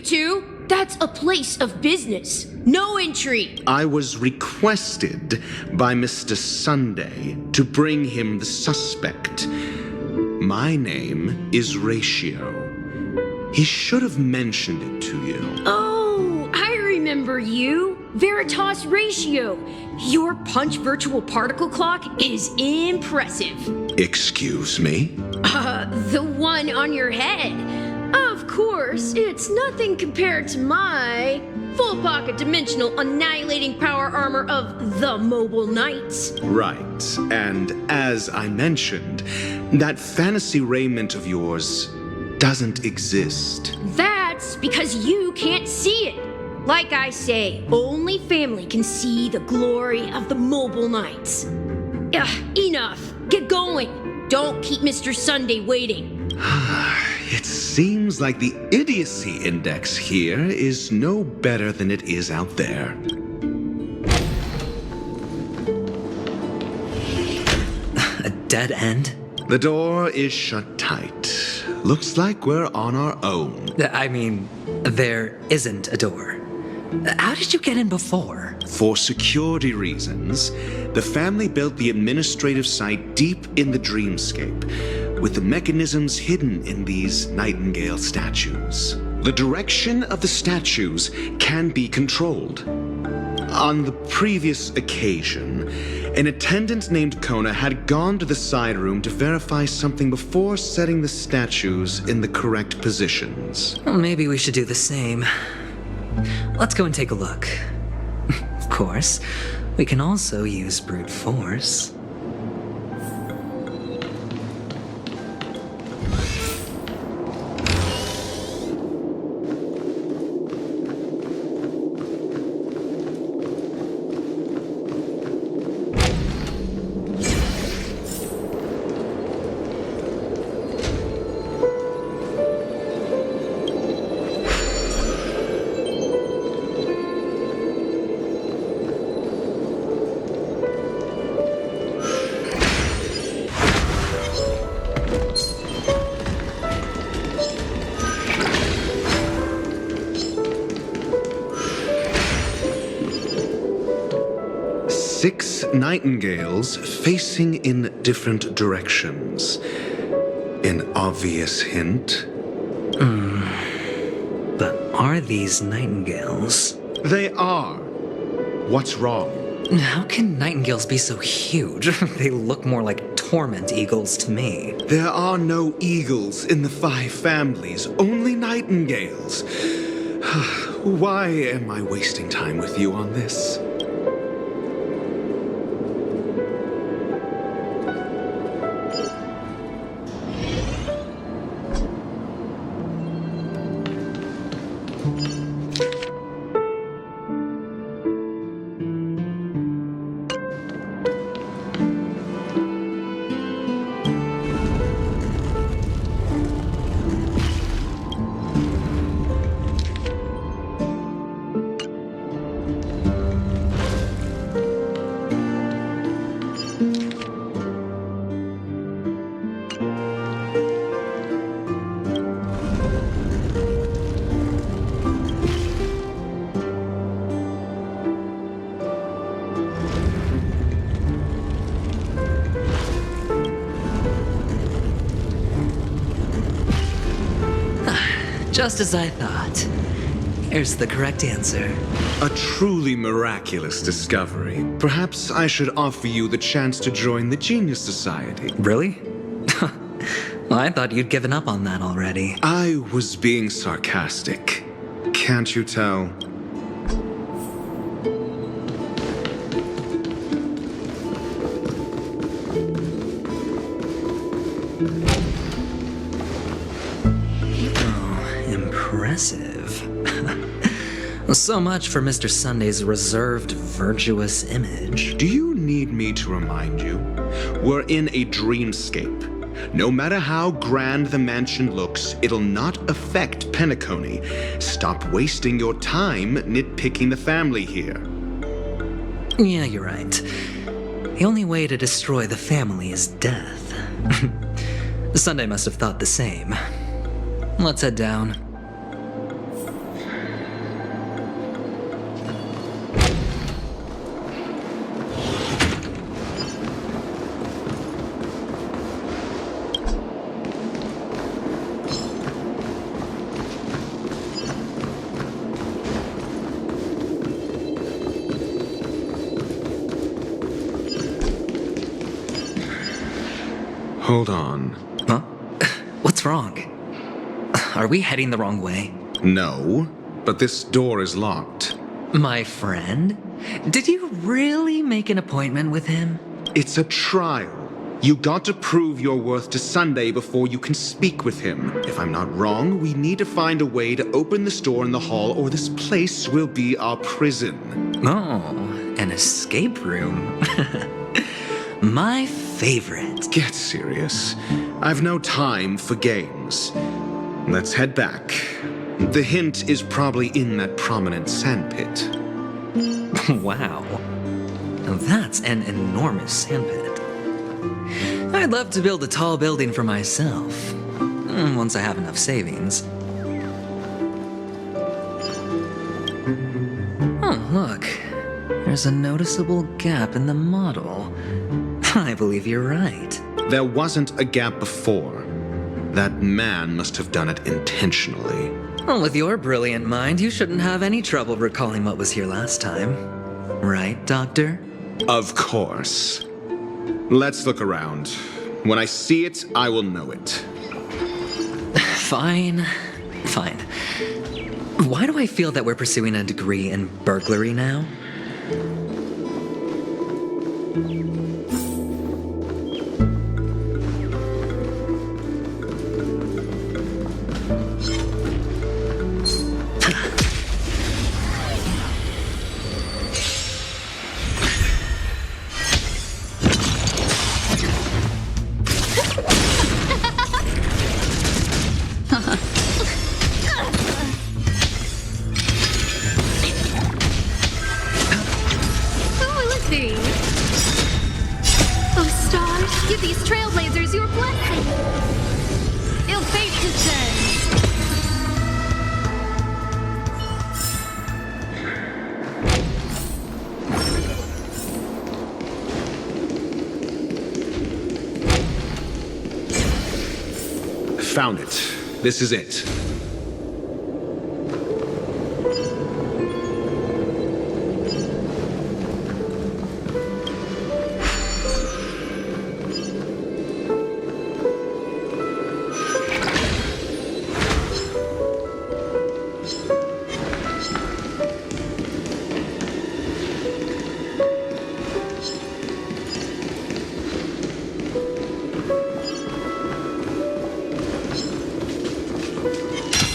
two? That's a place of business. No entry. I was requested by Mr. Sunday to bring him the suspect. My name is Ratio. He should have mentioned it to you. Oh, I remember you. Veritas Ratio. Your punch virtual particle clock is impressive. Excuse me? The one on your head. Of course, it's nothing compared to my full pocket dimensional annihilating power armor of the Mobile Knights. Right, and as I mentioned, that fantasy raiment of yours doesn't exist. That's because you can't see it. Like I say, only family can see the glory of the Mobile Knights. Enough. Get going. Don't keep Mr. Sunday waiting. It seems like the idiocy index here is no better than it is out there. A dead end? The door is shut tight. Looks like we're on our own. I mean, there isn't a door. How did you get in before? For security reasons, the family built the administrative site deep in the dreamscape, with the mechanisms hidden in these nightingale statues. The direction of the statues can be controlled. On the previous occasion, an attendant named Kona had gone to the side room to verify something before setting the statues in the correct positions. Well, maybe we should do the same. Let's go and take a look. Of course, we can also use brute force. Six nightingales facing in different directions. An obvious hint. But are these nightingales? They are. What's wrong? How can nightingales be so huge? They look more like torment eagles to me. There are no eagles in the five families, only nightingales. Why am I wasting time with you on this? Just as I thought. Here's the correct answer. A truly miraculous discovery. Perhaps I should offer you the chance to join the Genius Society. Really? Well, I thought you'd given up on that already. I was being sarcastic. Can't you tell? Impressive. So much for Mr. Sunday's reserved, virtuous image. Do you need me to remind you? We're in a dreamscape. No matter how grand the mansion looks, it'll not affect Penacony. Stop wasting your time nitpicking the family here. Yeah, you're right. The only way to destroy the family is death. Sunday must have thought the same. Let's head down. Hold on. Huh? What's wrong? Are we heading the wrong way? No, but this door is locked. My friend? Did you really make an appointment with him? It's a trial. You got to prove your worth to Sunday before you can speak with him. If I'm not wrong, we need to find a way to open this door in the hall, or this place will be our prison. Oh, an escape room. My favorite. Get serious. I've no time for games. Let's head back. The hint is probably in that prominent sandpit. Wow. That's an enormous sandpit. I'd love to build a tall building for myself, once I have enough savings. Oh, look. There's a noticeable gap in the model. I believe you're right. There wasn't a gap before. That man must have done it intentionally. Well, with your brilliant mind, you shouldn't have any trouble recalling what was here last time. Right, Doctor? Of course. Let's look around. When I see it, I will know it. Fine. Fine. Why do I feel that we're pursuing a degree in burglary now? Oh, let's see. Oh, stars, give these trailblazers your blessing. Ill fate descends. Found it. This is it.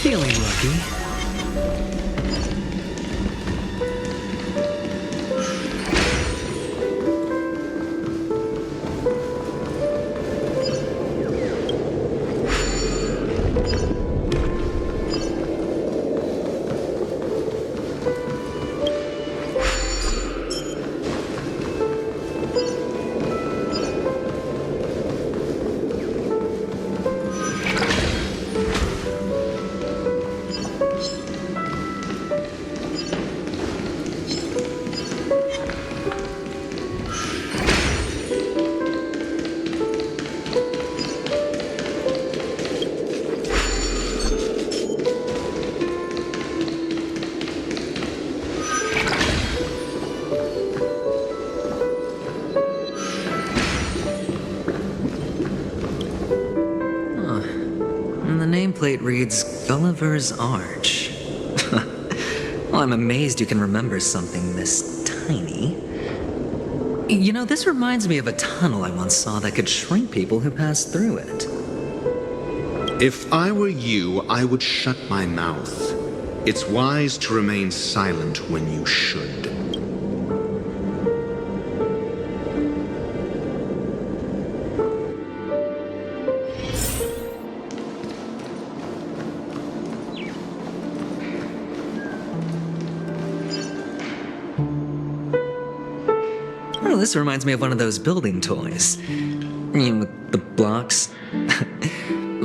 Feeling lucky. And the nameplate reads Gulliver's Arch. Well, I'm amazed you can remember something this tiny. You know, this reminds me of a tunnel I once saw that could shrink people who passed through it. If I were you, I would shut my mouth. It's wise to remain silent when you should. Oh, this reminds me of one of those building toys. You know, with the blocks.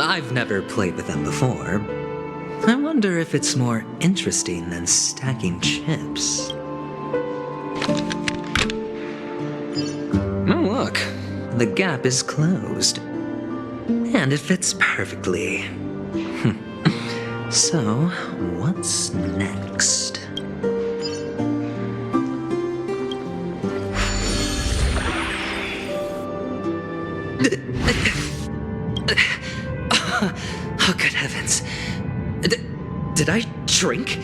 I've never played with them before. I wonder if it's more interesting than stacking chips. Oh, look. The gap is closed. And it fits perfectly. So, what's next? Oh, good heavens. Did I shrink?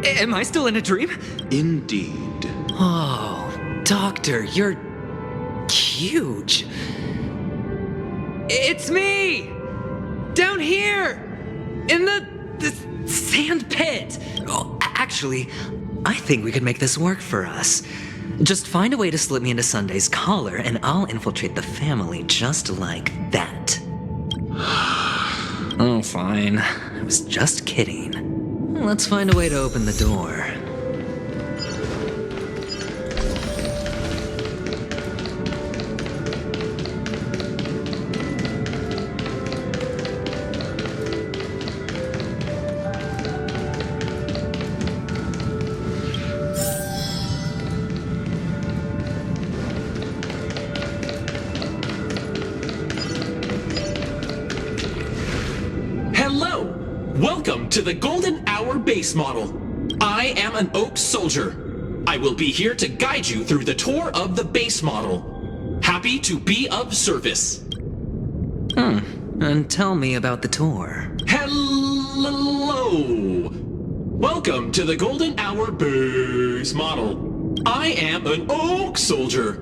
Am I still in a dream? Indeed. Oh, Doctor, you're huge. It's me! Down here! In the sand pit! Oh, actually, I think we could make this work for us. Just find a way to slip me into Sunday's collar, and I'll infiltrate the family just like that. Oh, fine. I was just kidding. Let's find a way to open the door. Hello! Welcome to the Golden Hour base model. I am an Oak Soldier. I will be here to guide you through the tour of the base model. Happy to be of service. And tell me about the tour. Hello! Welcome to the Golden Hour base model. I am an Oak Soldier.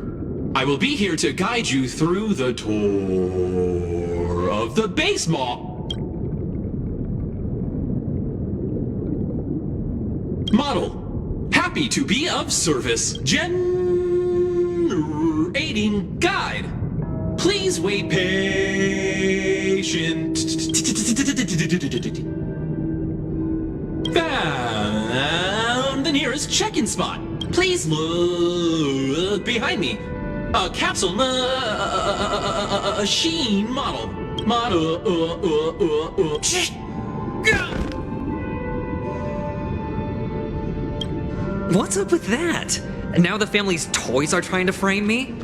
I will be here to guide you through the tour of the base model. Happy to be of service. Generating guide. Please wait patient. Found the nearest check-in spot. Please look behind me. A capsule machine model. What's up with that? Now the family's toys are trying to frame me?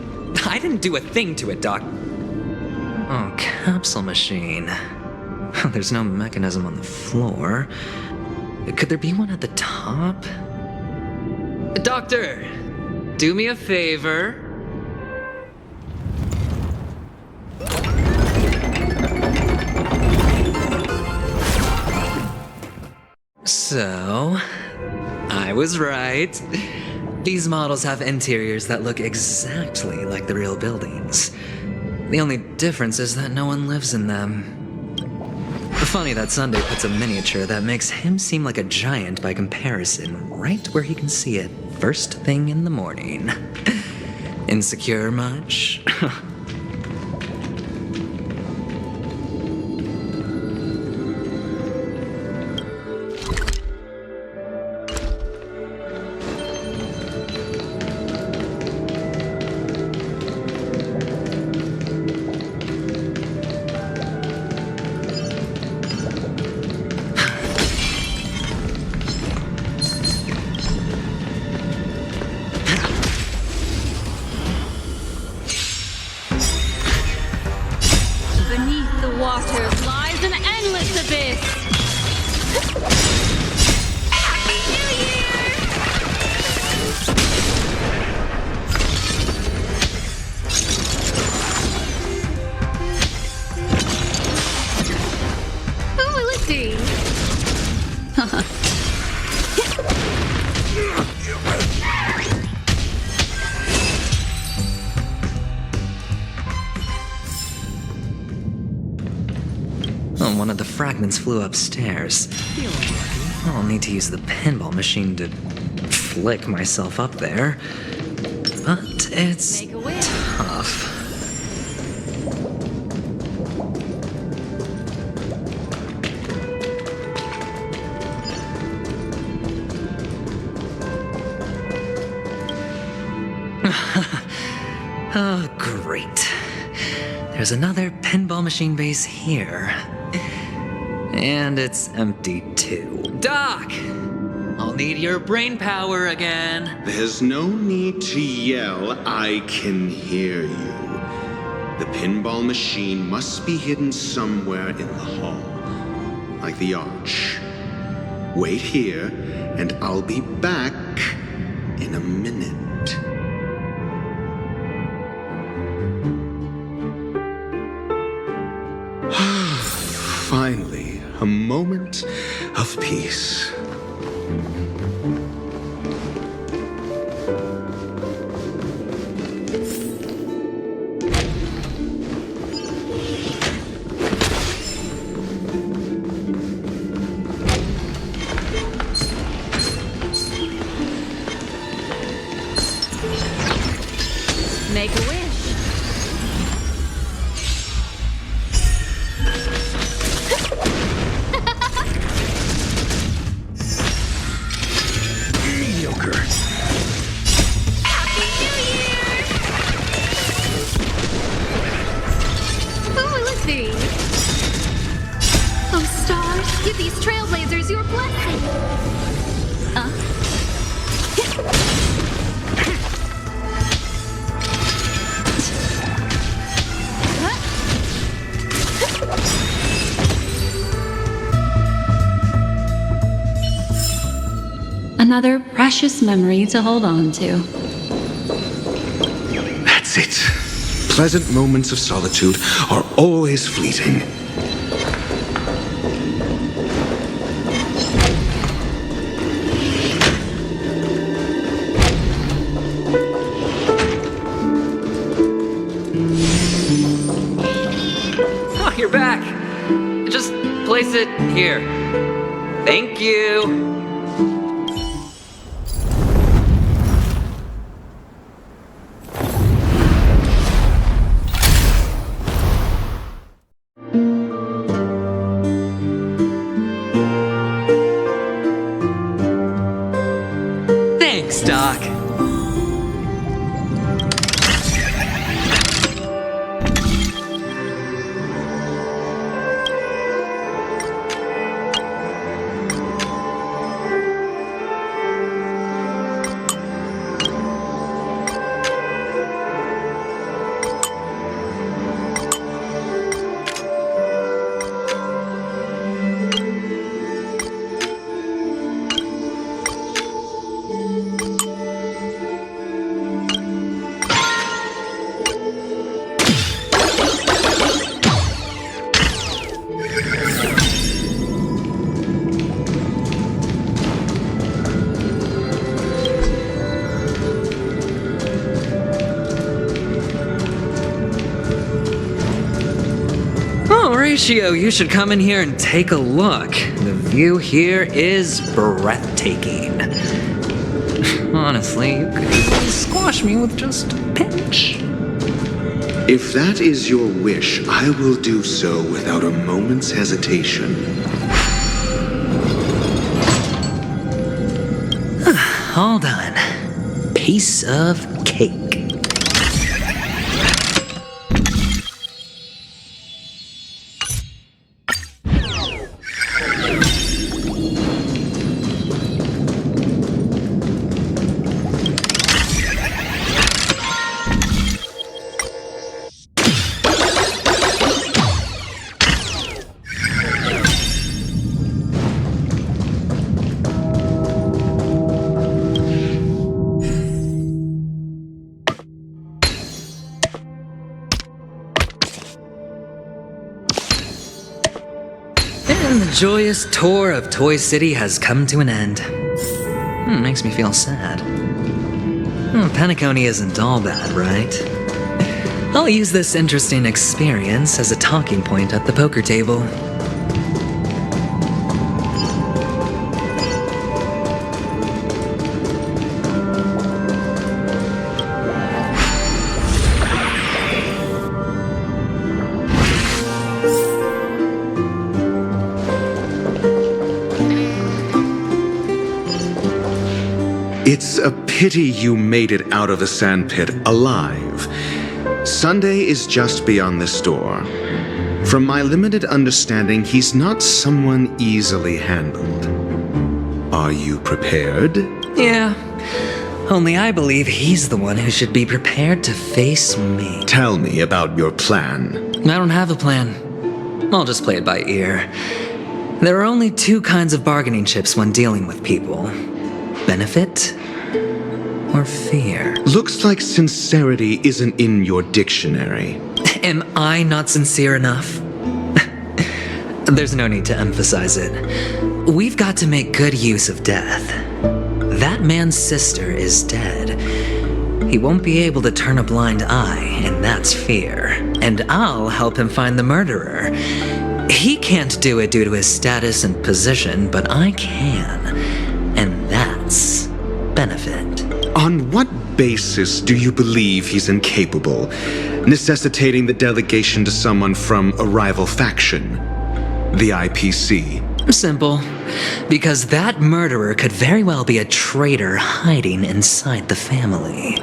I didn't do a thing to it, Doc. Oh, capsule machine. There's no mechanism on the floor. Could there be one at the top? Doctor, do me a favor. So, I was right. These models have interiors that look exactly like the real buildings. The only difference is that no one lives in them. Funny that Sunday puts a miniature that makes him seem like a giant by comparison right where he can see it first thing in the morning. Insecure much? Beneath the waters lies an endless abyss. Happy New Year! Who will it be? Oh, one of the fragments flew upstairs. I'll need to use the pinball machine to flick myself up there. But it's Make a wish. tough. Oh, great. There's another pinball machine base here. And it's empty too. Doc! I'll need your brain power again. There's no need to yell, I can hear you. The pinball machine must be hidden somewhere in the hall, like the arch. Wait here, and I'll be back in a minute. Finally, a moment of peace. Make a wish. Mediocre. Happy New Year! Oh, let's see. Oh, stars, give these trailblazers your blessing. Another precious memory to hold on to. That's it. Pleasant moments of solitude are always fleeting. Oh, you're back. Just place it here. Thank you. Thanks, Doc. Horatio, you should come in here and take a look. The view here is breathtaking. Honestly, you could easily squash me with just a pinch. If that is your wish, I will do so without a moment's hesitation. All done. Piece of cake. And the joyous tour of Toy City has come to an end. Makes me feel sad. Penacony isn't all bad, right? I'll use this interesting experience as a talking point at the poker table. It's a pity you made it out of the sandpit alive. Sunday is just beyond this door. From my limited understanding, he's not someone easily handled. Are you prepared? Yeah, only I believe he's the one who should be prepared to face me. Tell me about your plan. I don't have a plan. I'll just play it by ear. There are only two kinds of bargaining chips when dealing with people. Benefit or fear. Looks like sincerity isn't in your dictionary. Am I not sincere enough? There's no need to emphasize it. We've got to make good use of death. That man's sister is dead. He won't be able to turn a blind eye, and that's fear. And I'll help him find the murderer. He can't do it due to his status and position, but I can. And that's benefit. On what basis do you believe he's incapable, necessitating the delegation to someone from a rival faction? The IPC. Simple. Because that murderer could very well be a traitor hiding inside the family.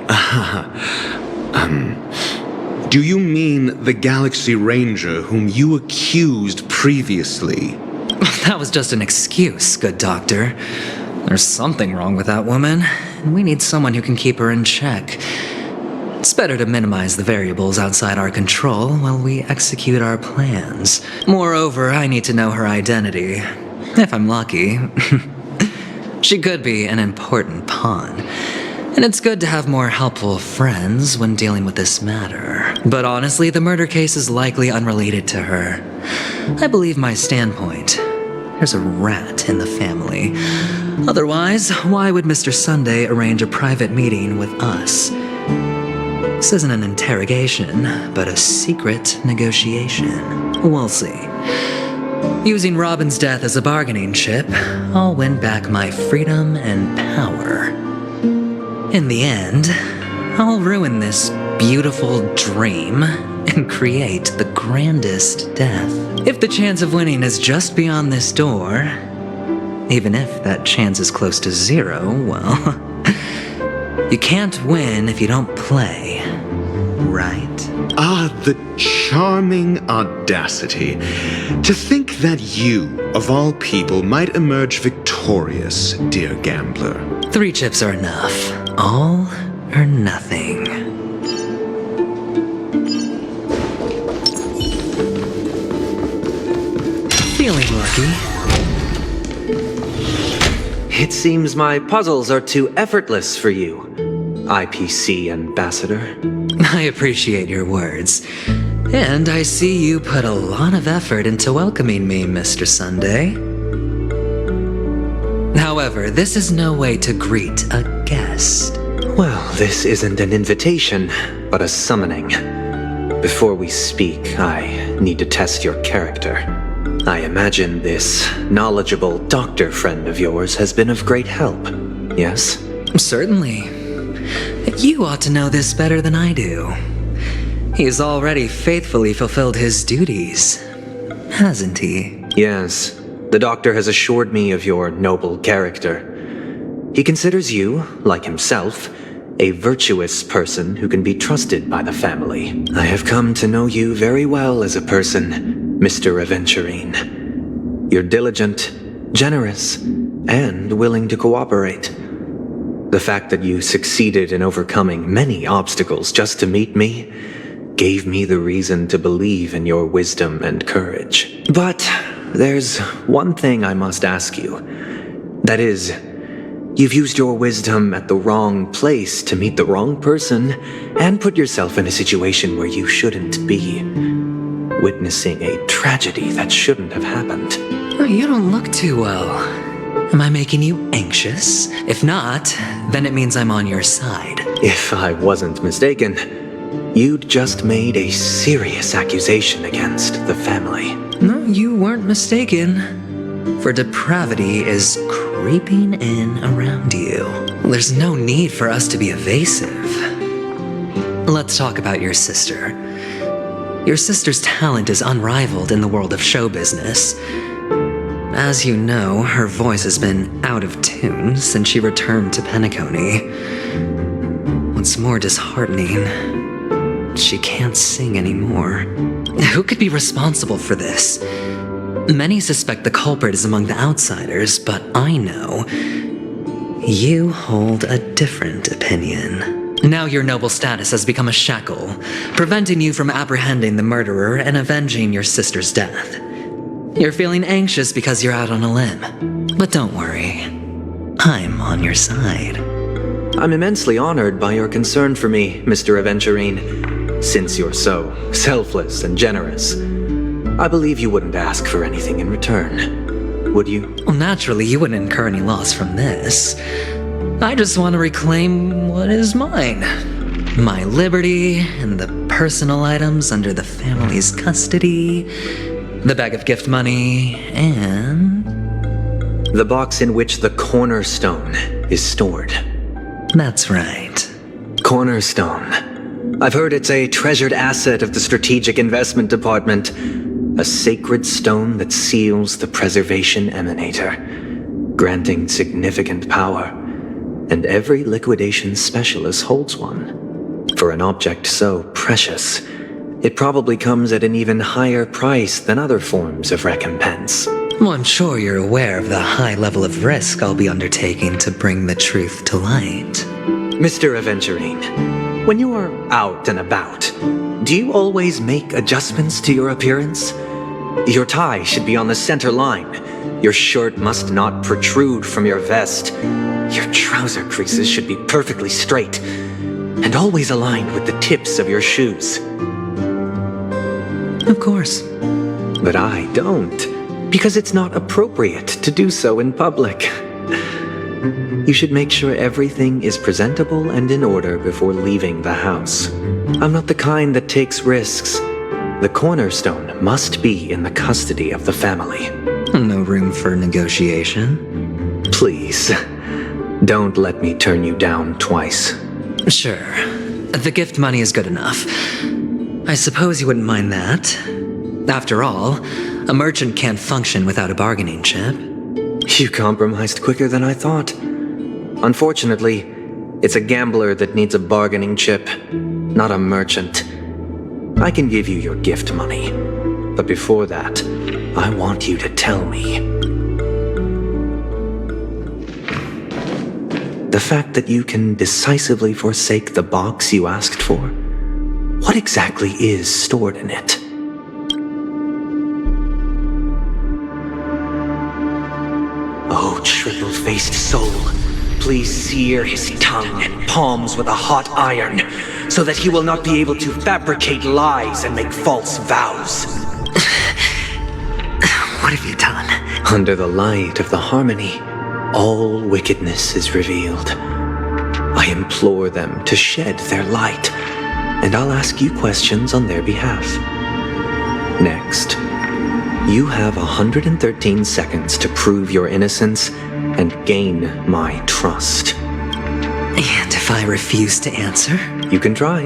Do you mean the Galaxy Ranger whom you accused previously? That was just an excuse, good doctor. There's something wrong with that woman, and we need someone who can keep her in check. It's better to minimize the variables outside our control while we execute our plans. Moreover, I need to know her identity. If I'm lucky. She could be an important pawn. And it's good to have more helpful friends when dealing with this matter. But honestly, the murder case is likely unrelated to her. I believe my standpoint. There's a rat in the family. Otherwise, why would Mr. Sunday arrange a private meeting with us? This isn't an interrogation, but a secret negotiation. We'll see. Using Robin's death as a bargaining chip, I'll win back my freedom and power. In the end, I'll ruin this beautiful dream and create the grandest death. If the chance of winning is just beyond this door, even if that chance is close to zero, well, you can't win if you don't play, right? Ah, the charming audacity. To think that you, of all people, might emerge victorious, dear gambler. 3 chips are enough. All or nothing. Feeling lucky. It seems my puzzles are too effortless for you, IPC Ambassador. I appreciate your words. And I see you put a lot of effort into welcoming me, Mr. Sunday. However, this is no way to greet a guest. Well, this isn't an invitation, but a summoning. Before we speak, I need to test your character. I imagine this knowledgeable doctor friend of yours has been of great help, yes? Certainly. You ought to know this better than I do. He's already faithfully fulfilled his duties, hasn't he? Yes. The doctor has assured me of your noble character. He considers you, like himself, a virtuous person who can be trusted by the family. I have come to know you very well as a person, Mr. Aventurine. You're diligent, generous, and willing to cooperate. The fact that you succeeded in overcoming many obstacles just to meet me gave me the reason to believe in your wisdom and courage. But there's one thing I must ask you. That is, you've used your wisdom at the wrong place to meet the wrong person and put yourself in a situation where you shouldn't be, witnessing a tragedy that shouldn't have happened. You don't look too well. Am I making you anxious? If not, then it means I'm on your side. If I wasn't mistaken, you'd just made a serious accusation against the family. No, you weren't mistaken. For depravity is creeping in around you. There's no need for us to be evasive. Let's talk about your sister. Your sister's talent is unrivaled in the world of show business. As you know, her voice has been out of tune since she returned to Penacony. What's more disheartening, she can't sing anymore. Who could be responsible for this? Many suspect the culprit is among the outsiders, but I know you hold a different opinion. Now your noble status has become a shackle, preventing you from apprehending the murderer and avenging your sister's death. You're feeling anxious because you're out on a limb. But don't worry, I'm on your side. I'm immensely honored by your concern for me, Mr. Aventurine, since you're so selfless and generous. I believe you wouldn't ask for anything in return, would you? Well, naturally, you wouldn't incur any loss from this. I just want to reclaim what is mine. My liberty and the personal items under the family's custody, the bag of gift money, and... The box in which the cornerstone is stored. That's right. Cornerstone. I've heard it's a treasured asset of the Strategic Investment Department. A sacred stone that seals the Preservation Emanator, granting significant power. And every liquidation specialist holds one. For an object so precious, it probably comes at an even higher price than other forms of recompense. Well, I'm sure you're aware of the high level of risk I'll be undertaking to bring the truth to light. Mr. Aventurine, when you are out and about, do you always make adjustments to your appearance? Your tie should be on the center line. Your shirt must not protrude from your vest. Your trouser creases should be perfectly straight and always aligned with the tips of your shoes. Of course. But I don't, because it's not appropriate to do so in public. You should make sure everything is presentable and in order before leaving the house. I'm not the kind that takes risks. The cornerstone must be in the custody of the family. No room for negotiation? Please, don't let me turn you down twice. Sure. The gift money is good enough. I suppose you wouldn't mind that. After all, a merchant can't function without a bargaining chip. You compromised quicker than I thought. Unfortunately, it's a gambler that needs a bargaining chip, not a merchant. I can give you your gift money, but before that, I want you to tell me. The fact that you can decisively forsake the box you asked for, what exactly is stored in it? Oh, triple-faced soul, please sear his tongue and palms with a hot iron, so that he will not be able to fabricate lies and make false vows. What have you done? Under the light of the harmony, all wickedness is revealed. I implore them to shed their light, and I'll ask you questions on their behalf. Next, you have 113 seconds to prove your innocence and gain my trust. And if I refuse to answer? You can try,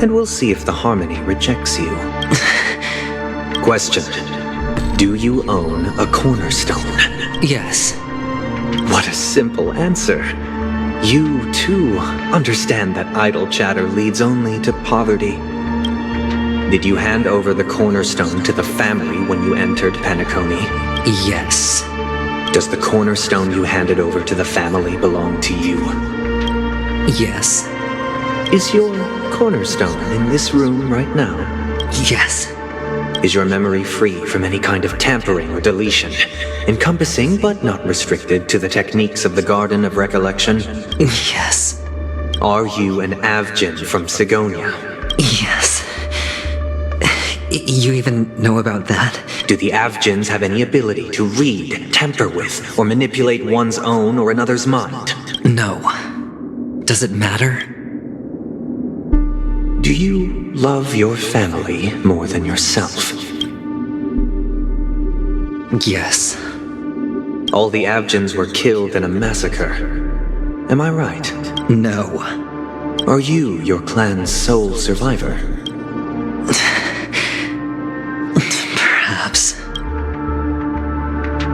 and we'll see if the harmony rejects you. Question. Do you own a cornerstone? Yes. What a simple answer. You, too, understand that idle chatter leads only to poverty. Did you hand over the cornerstone to the family when you entered Penacony? Yes. Does the cornerstone you handed over to the family belong to you? Yes. Is your cornerstone in this room right now? Yes. Is your memory free from any kind of tampering or deletion, encompassing but not restricted to the techniques of the Garden of Recollection? Yes. Are you an Avgin from Sigonia? Yes. You even know about that? Do the Avgins have any ability to read, tamper with, or manipulate one's own or another's mind? No. Does it matter? Do you love your family more than yourself? Yes. All the Avgins were killed in a massacre. Am I right? No. Are you your clan's sole survivor? Perhaps.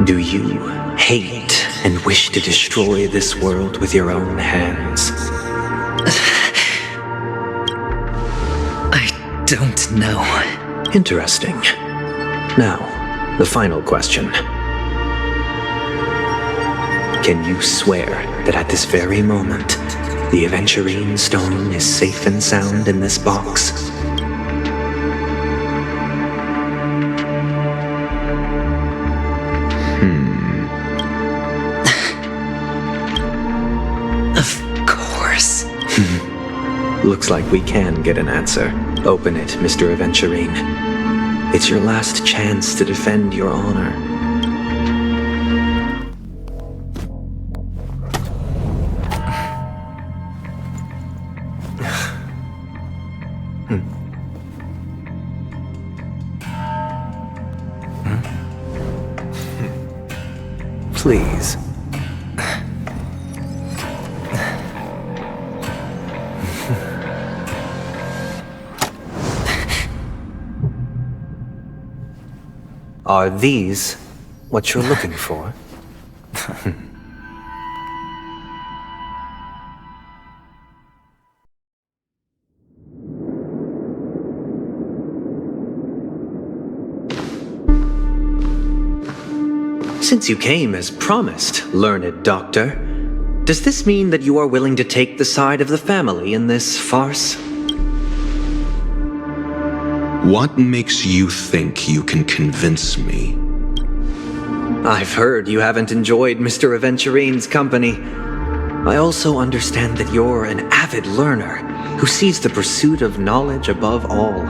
Do you hate and wish to destroy this world with your own hands? I don't know. Interesting. Now, the final question. Can you swear that at this very moment, the Aventurine stone is safe and sound in this box? Of course. Looks like we can get an answer. Open it, Mr. Aventurine. It's your last chance to defend your honor. Please. Are these what you're looking for? Since you came as promised, learned doctor, does this mean that you are willing to take the side of the family in this farce? What makes you think you can convince me? I've heard you haven't enjoyed Mr. Aventurine's company. I also understand that you're an avid learner who sees the pursuit of knowledge above all.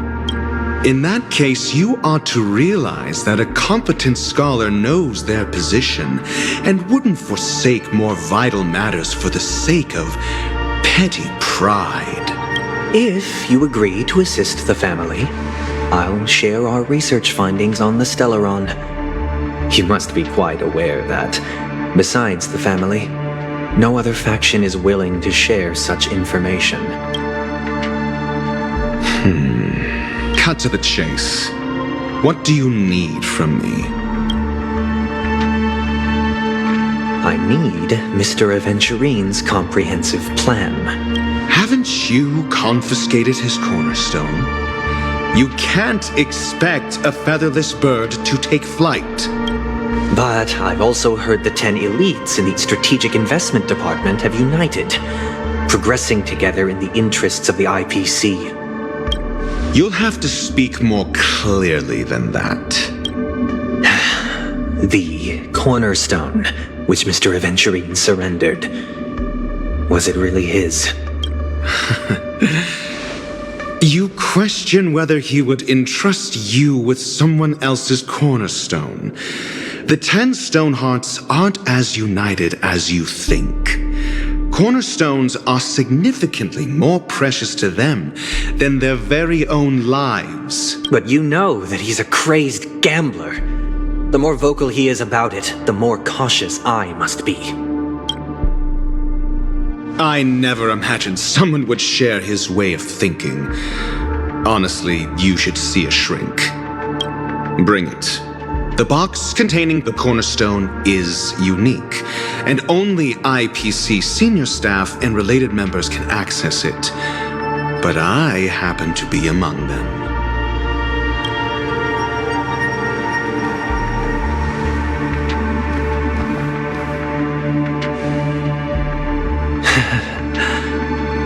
In that case, you ought to realize that a competent scholar knows their position and wouldn't forsake more vital matters for the sake of petty pride. If you agree to assist the family, I'll share our research findings on the Stellaron. You must be quite aware that, besides the family, no other faction is willing to share such information. Cut to the chase. What do you need from me? I need Mr. Aventurine's comprehensive plan. Haven't you confiscated his cornerstone? You can't expect a featherless bird to take flight. But I've also heard the 10 elites in the Strategic Investment Department have united, progressing together in the interests of the IPC. You'll have to speak more clearly than that. The cornerstone, which Mr. Aventurine surrendered. Was it really his? You question whether he would entrust you with someone else's cornerstone. The 10 Stonehearts aren't as united as you think. Cornerstones are significantly more precious to them than their very own lives. But you know that he's a crazed gambler. The more vocal he is about it, the more cautious I must be. I never imagined someone would share his way of thinking. Honestly, you should see a shrink. Bring it. The box containing the cornerstone is unique, and only IPC senior staff and related members can access it. But I happen to be among them.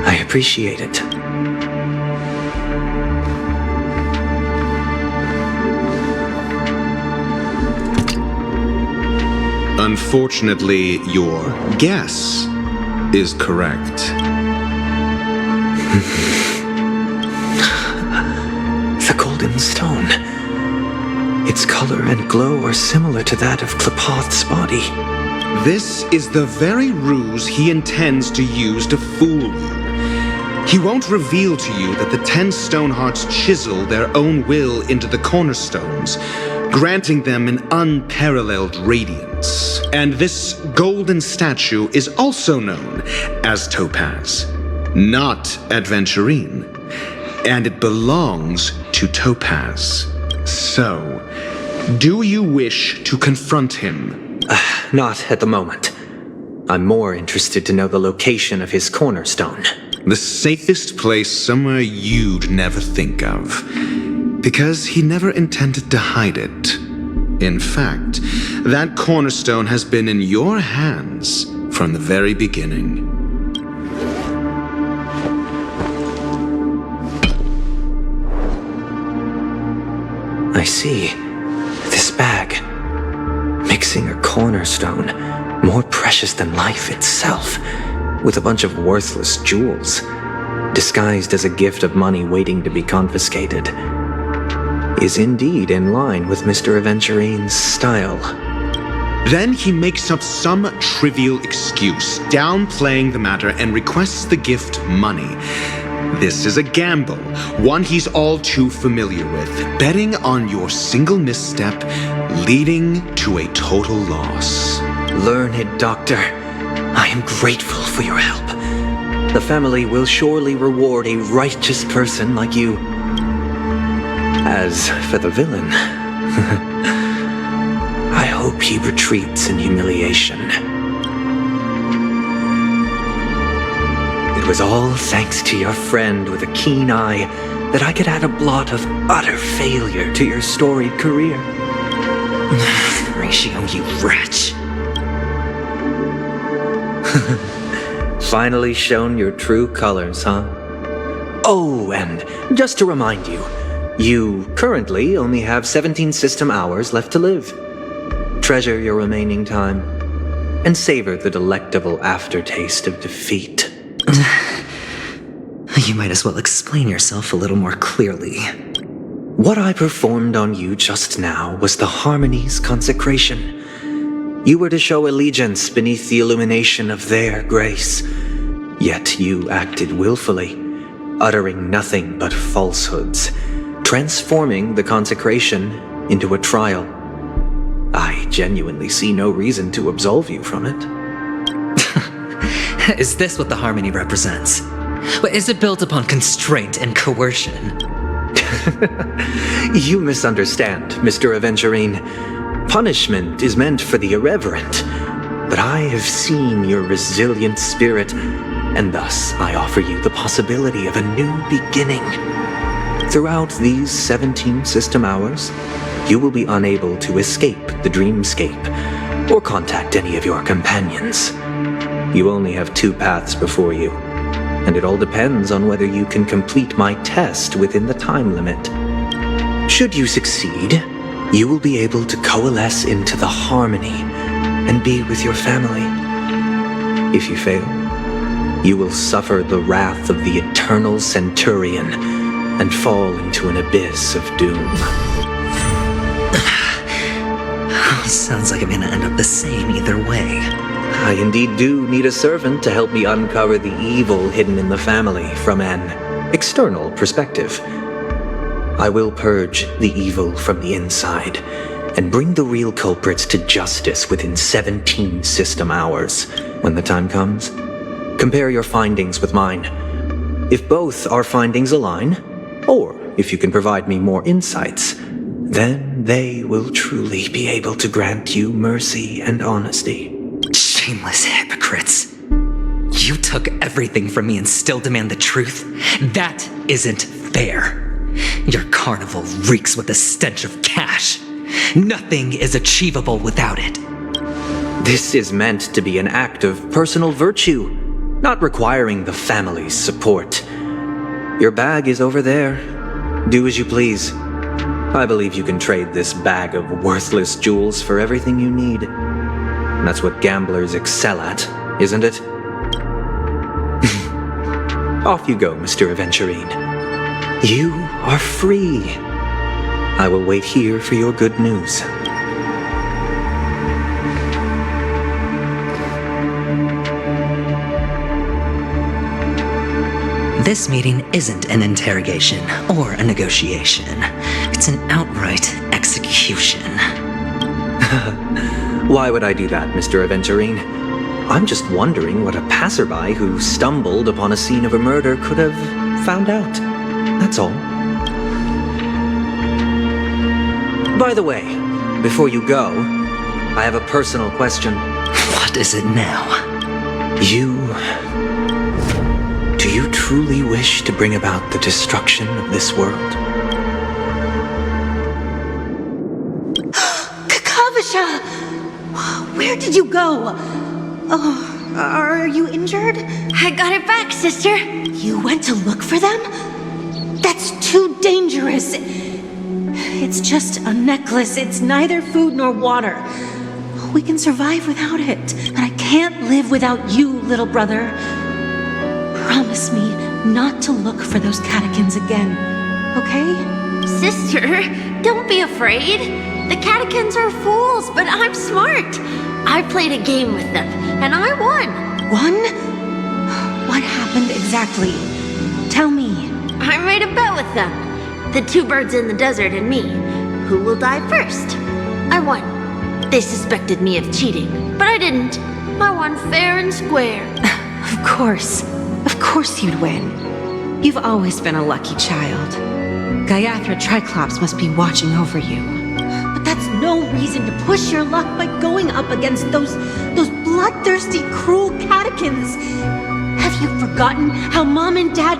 I appreciate it. Unfortunately, your guess is correct. The golden stone. Its color and glow are similar to that of Klapoth's body. This is the very ruse he intends to use to fool you. He won't reveal to you that the 10 Stonehearts chisel their own will into the cornerstones, granting them an unparalleled radiance. And this golden statue is also known as Topaz, not Adventurine. And it belongs to Topaz. So, do you wish to confront him? Not at the moment. I'm more interested to know the location of his cornerstone. The safest place somewhere you'd never think of. Because he never intended to hide it. In fact, that cornerstone has been in your hands from the very beginning. I see. This bag. Mixing a cornerstone, more precious than life itself, with a bunch of worthless jewels, disguised as a gift of money waiting to be confiscated. is indeed in line with Mr. Aventurine's style. Then he makes up some trivial excuse, downplaying the matter, and requests the gift money. This is a gamble, one he's all too familiar with, betting on your single misstep, leading to a total loss. Learned Doctor, I am grateful for your help. The family will surely reward a righteous person like you. As for the villain, I hope he retreats in humiliation. It was all thanks to your friend with a keen eye that I could add a blot of utter failure to your storied career. Ratio, you wretch. Finally shown your true colors, huh? Oh, and just to remind you, you currently only have 17 system hours left to live. Treasure your remaining time, and savor the delectable aftertaste of defeat. You might as well explain yourself a little more clearly. What I performed on you just now was the Harmony's consecration. You were to show allegiance beneath the illumination of their grace. Yet you acted willfully, uttering nothing but falsehoods, transforming the consecration into a trial. I genuinely see no reason to absolve you from it. Is this what the Harmony represents? Is it built upon constraint and coercion? You misunderstand, Mr. Aventurine. Punishment is meant for the irreverent, but I have seen your resilient spirit, and thus I offer you the possibility of a new beginning. Throughout these 17 system hours, you will be unable to escape the dreamscape or contact any of your companions. You only have 2 paths before you, and it all depends on whether you can complete my test within the time limit. Should you succeed, you will be able to coalesce into the Harmony and be with your family. If you fail, you will suffer the wrath of the eternal Centurion and fall into an abyss of doom. Sounds like I'm gonna end up the same either way. I indeed do need a servant to help me uncover the evil hidden in the family from an external perspective. I will purge the evil from the inside and bring the real culprits to justice within 17 system hours. When the time comes, compare your findings with mine. If both our findings align, or if you can provide me more insights, then they will truly be able to grant you mercy and honesty. Shameless hypocrites. You took everything from me and still demand the truth? That isn't fair. Your carnival reeks with the stench of cash. Nothing is achievable without it. This is meant to be an act of personal virtue, not requiring the family's support. Your bag is over there. Do as you please. I believe you can trade this bag of worthless jewels for everything you need. That's what gamblers excel at, isn't it? Off you go, Mr. Aventurine. You are free. I will wait here for your good news. This meeting isn't an interrogation or a negotiation. It's an outright execution. Why would I do that, Mr. Aventurine? I'm just wondering what a passerby who stumbled upon a scene of a murder could have found out. That's all. By the way, before you go, I have a personal question. What is it now? Do you truly wish to bring about the destruction of this world? Kakavasha! Where did you go? Oh, are you injured? I got it back, sister. You went to look for them? That's too dangerous. It's just a necklace. It's neither food nor water. We can survive without it, but I can't live without you, little brother. Promise me not to look for those catechins again, okay? Sister, Don't be afraid. The catechins are fools, but I'm smart. I played a game with them, and I won. Won? What happened exactly? Tell me. I made a bet with them. The two birds in the desert and me. Who will die first? I won. They suspected me of cheating, but I didn't. I won fair and square. Of course. Of course you'd win. You've always been a lucky child. Gaiathra Triclops must be watching over you. But that's no reason to push your luck by going up against those bloodthirsty, cruel catechins. Have you forgotten how Mom and Dad...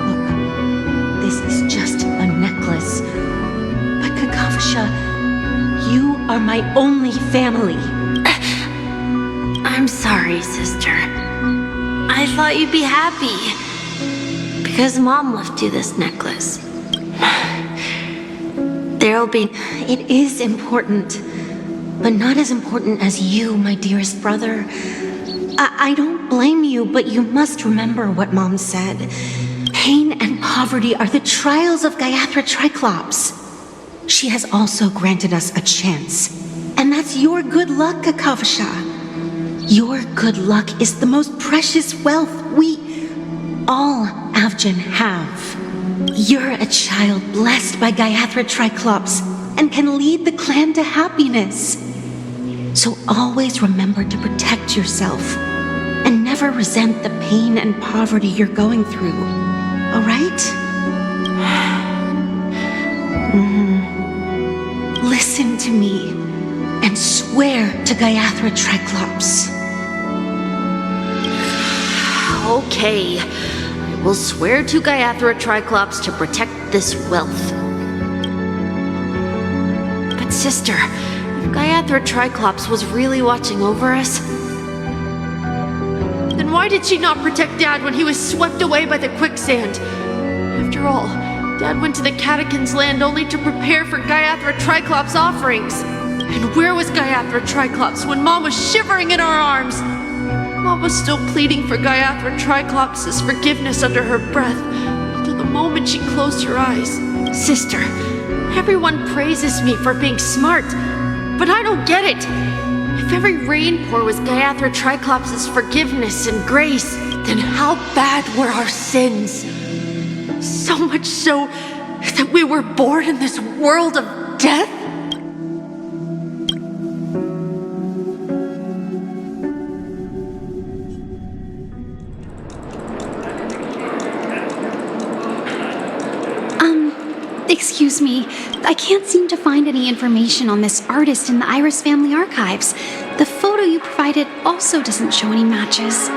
Look, this is just a necklace. But Kakavasha, you are my only family. I'm sorry, sister. I thought you'd be happy. Because Mom left you this necklace. There'll be... It is important. But not as important as you, my dearest brother. I don't blame you, but you must remember what Mom said. Pain and poverty are the trials of Gaiathra Triclops. She has also granted us a chance. And that's your good luck, Kakavasha. Your good luck is the most precious wealth we, all Avgin, have. You're a child blessed by Gaiathra Triclops and can lead the clan to happiness. So always remember to protect yourself and never resent the pain and poverty you're going through. All right? Listen to me and swear to Gaiathra Triclops. Okay, I will swear to Gaiathra Triclops to protect this wealth. But sister, if Gaiathra Triclops was really watching over us, then why did she not protect Dad when he was swept away by the quicksand? After all, Dad went to the Catechins' land only to prepare for Gaiathra Triclops' offerings. And where was Gaiathra Triclops when Mom was shivering in our arms? Mom was still pleading for Gaiathra Triclops' forgiveness under her breath, until the moment she closed her eyes. Sister, everyone praises me for being smart, but I don't get it. If every rainpour was Gaiathra Triclops' forgiveness and grace, then how bad were our sins? So much so that we were born in this world of death? Excuse me, I can't seem to find any information on this artist in the Iris family archives. The photo you provided also doesn't show any matches.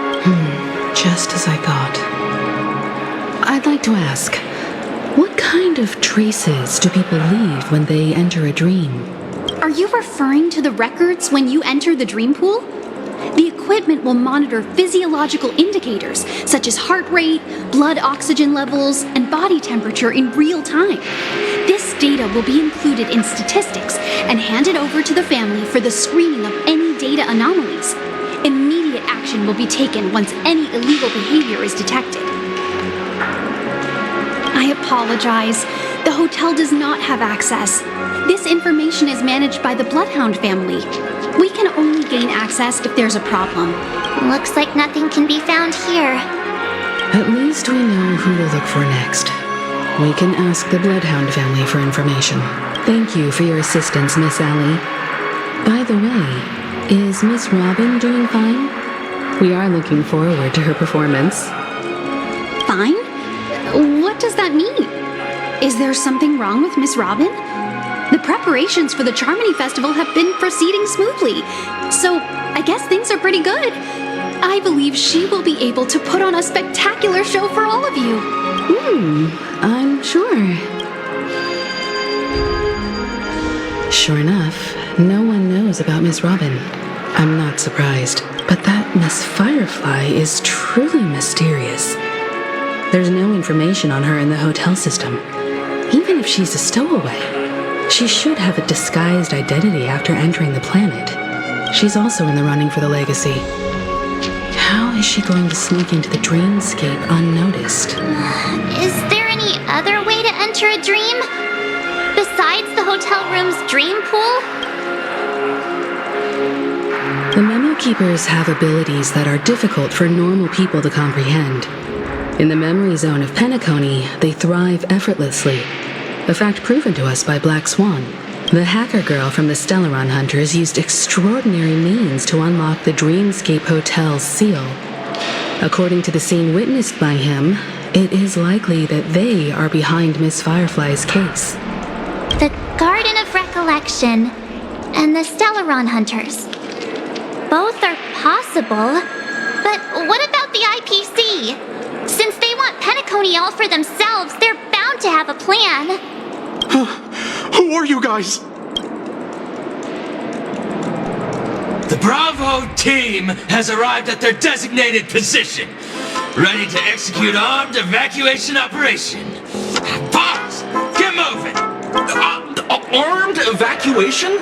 Just as I thought. I'd like to ask, what kind of traces do people leave when they enter a dream? Are you referring to the records when you enter the dream pool? The equipment will monitor physiological indicators such as heart rate, blood oxygen levels, and body temperature in real time. This data will be included in statistics and handed over to the family for the screening of any data anomalies. Immediate action will be taken once any illegal behavior is detected. I apologize. The hotel does not have access. This information is managed by the Bloodhound family. We can only gain access if there's a problem. Looks like nothing can be found here. At least we know who to look for next. We can ask the Bloodhound family for information. Thank you for your assistance, Miss Allie. By the way, is Miss Robin doing fine? We are looking forward to her performance. Fine? What does that mean? Is there something wrong with Miss Robin? The preparations for the Charmony Festival have been proceeding smoothly, so I guess things are pretty good. I believe she will be able to put on a spectacular show for all of you. I'm sure. Sure enough, no one knows about Miss Robin. I'm not surprised, but that Miss Firefly is truly mysterious. There's no information on her in the hotel system. Even if she's a stowaway, she should have a disguised identity after entering the planet. She's also in the running for the legacy. How is she going to sneak into the dreamscape unnoticed? Is there any any other way to enter a dream? Besides the hotel room's dream pool? The Memo Keepers have abilities that are difficult for normal people to comprehend. In the memory zone of Penacony, they thrive effortlessly, a fact proven to us by Black Swan. The hacker girl from the Stellaron Hunters used extraordinary means to unlock the Dreamscape Hotel's seal. According to the scene witnessed by him, it is likely that they are behind Miss Firefly's case. The Garden of Recollection and the Stellaron Hunters. Both are possible, but what about the IPC? Since they want Penacony all for themselves, they're bound to have a plan. Who are you guys? The Bravo team has arrived at their designated position, ready to execute armed evacuation operation. Boss, get moving! Armed evacuation?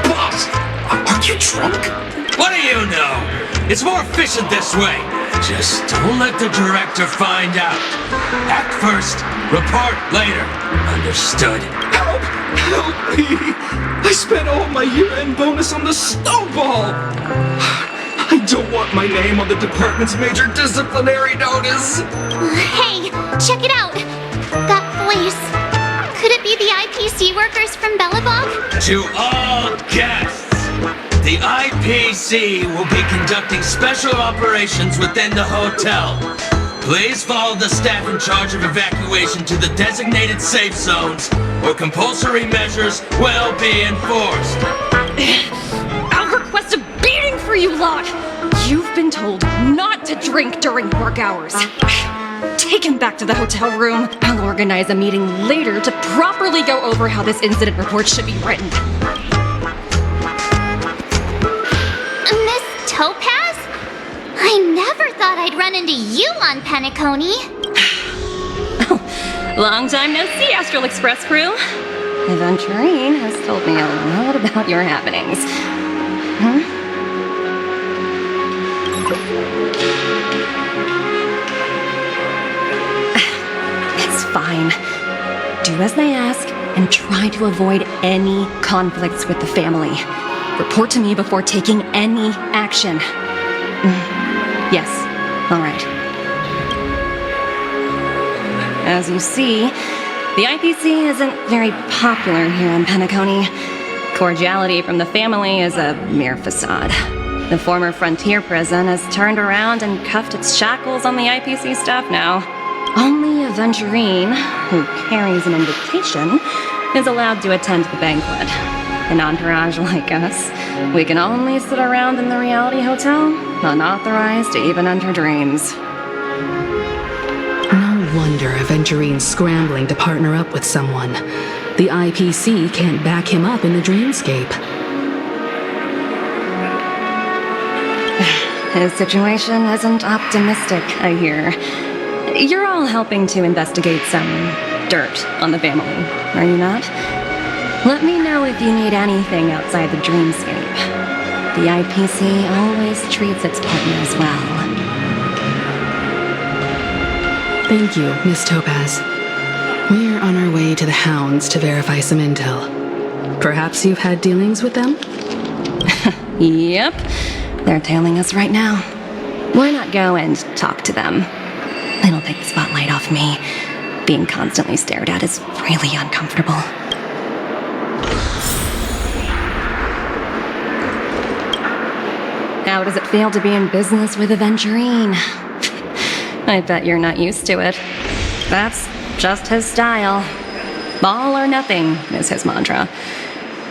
Boss, are you drunk? What do you know? It's more efficient this way. Just don't let the director find out. Act first, report later. Understood? Help! Help me! I spent all my year-end bonus on the snowball! I don't want my name on the department's major disciplinary notice! Hey, check it out! That voice. Could it be the IPC workers from Belobog? To all guests, the IPC will be conducting special operations within the hotel. Please follow the staff in charge of evacuation to the designated safe zones, or compulsory measures will be enforced. I'll request a beating for you lot! You've been told not to drink during work hours. Take him back to the hotel room. I'll organize a meeting later to properly go over how this incident report should be written. Miss Topaz? I never thought I'd run into you on Penacony. Long time no see, Astral Express crew. Aventurine has told me a lot about your happenings. It's fine. Do as they ask and try to avoid any conflicts with the family. Report to me before taking any action. Yes, all right. As you see, the IPC isn't very popular here in Penacony. Cordiality from the family is a mere facade. The former frontier prison has turned around and cuffed its shackles on the IPC staff now. Only Aventurine, who carries an invitation, is allowed to attend the banquet. An entourage like us, we can only sit around in the reality hotel, unauthorized to even enter dreams. No wonder Aventurine's scrambling to partner up with someone. The IPC can't back him up in the dreamscape. His situation isn't optimistic, I hear. You're all helping to investigate some dirt on the family, are you not? Let me know if you need anything outside the dreamscape. The IPC always treats its partners well. Thank you, Miss Topaz. We're on our way to the Hounds to verify some intel. Perhaps you've had dealings with them? Yep. They're tailing us right now. Why not go and talk to them? It'll take the spotlight off me. Being constantly stared at is really uncomfortable. How does it feel to be in business with Aventurine? I bet you're not used to it. That's just his style. All or nothing is his mantra.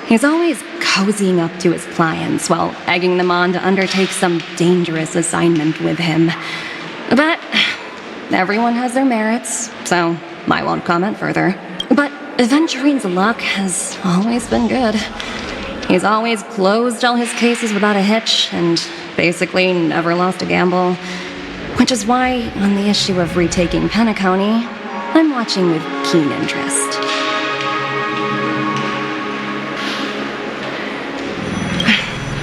He's always cozying up to his clients while egging them on to undertake some dangerous assignment with him. But everyone has their merits, so I won't comment further. But Aventurine's luck has always been good. He's always closed all his cases without a hitch and basically never lost a gamble. Which is why, on the issue of retaking Penacony, I'm watching with keen interest.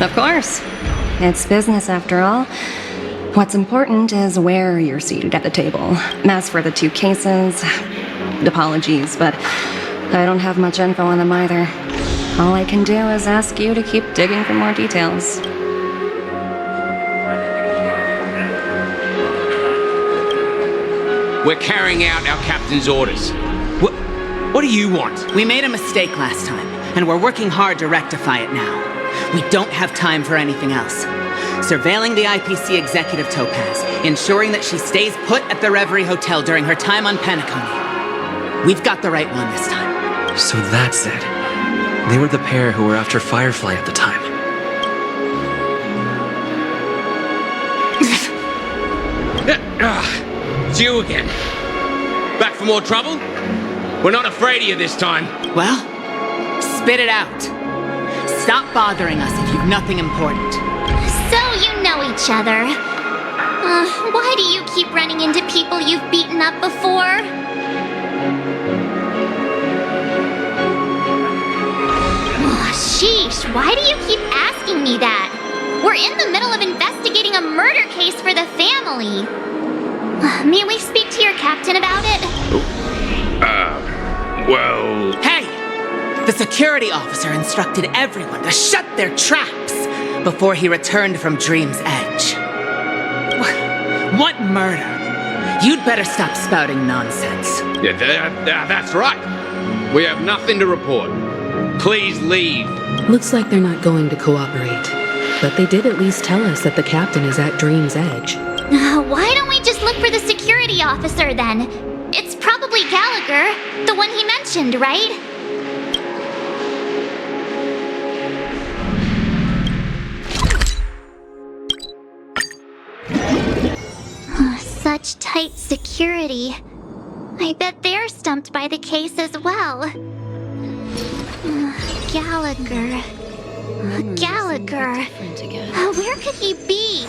Of course. It's business after all. What's important is where you're seated at the table. As for the two cases, apologies, but I don't have much info on them either. All I can do is ask you to keep digging for more details. We're carrying out our captain's orders. What do you want? We made a mistake last time, and we're working hard to rectify it now. We don't have time for anything else. Surveilling the IPC executive Topaz, ensuring that she stays put at the Reverie Hotel during her time on Penacony. We've got the right one this time. So that's it. They were the pair who were after Firefly at the time. It's you again. Back for more trouble? We're not afraid of you this time. Well, spit it out. Stop bothering us if you've nothing important. So you know each other. Why do you keep running into people you've beaten up before? Sheesh, why do you keep asking me that? We're in the middle of investigating a murder case for the family. May we speak to your captain about it? Well... Hey! The security officer instructed everyone to shut their traps before he returned from Dream's Edge. What murder? You'd better stop spouting nonsense. Yeah, that's right. We have nothing to report. Please leave. Looks like they're not going to cooperate. But they did at least tell us that the captain is at Dream's Edge. Why don't we just look for the security officer then? It's probably Gallagher, the one he mentioned, right? Such tight security. I bet they're stumped by the case as well. Gallagher. Gallagher. Where could he be?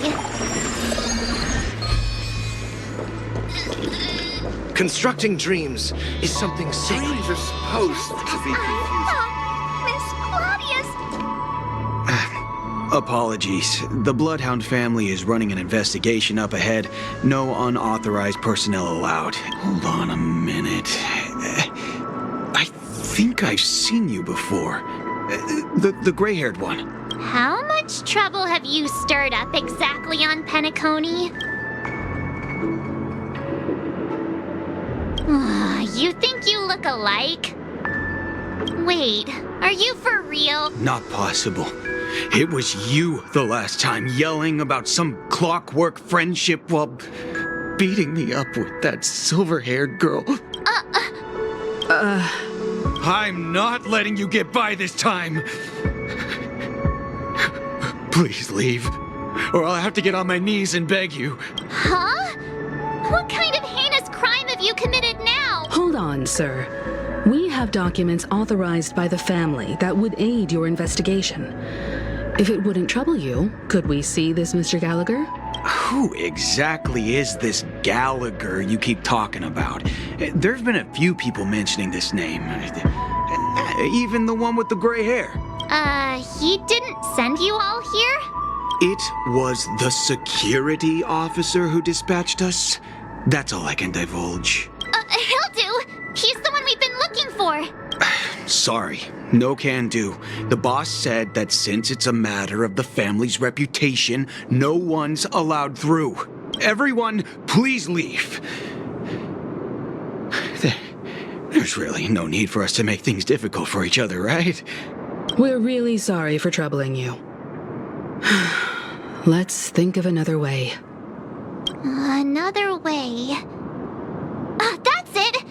Constructing dreams is something dreams are supposed to be confusing. Miss Claudius! Apologies. The Bloodhound family is running an investigation up ahead. No unauthorized personnel allowed. Hold on a minute. I think I've seen you before. The gray-haired one. How much trouble have you stirred up exactly on Penacony? You think you look alike? Wait, are you for real? Not possible. It was you the last time, yelling about some clockwork friendship while beating me up with that silver-haired girl. I'm not letting you get by this time. Please leave, or I'll have to get on my knees and beg you. Huh? What kind of heinous crime have you committed now? Hold on, sir. We have documents authorized by the family that would aid your investigation. If it wouldn't trouble you, could we see this Mr. Gallagher? Who exactly is this Gallagher you keep talking about? There's been a few people mentioning this name. Even the one with the gray hair. He didn't send you all here? It was the security officer who dispatched us. That's all I can divulge. He'll do. He's the one we've been looking for. Sorry, no can do. The boss said that since it's a matter of the family's reputation, no one's allowed through. Everyone, please leave. There's really no need for us to make things difficult for each other, right? We're really sorry for troubling you. Let's think of another way. Another way. That's it!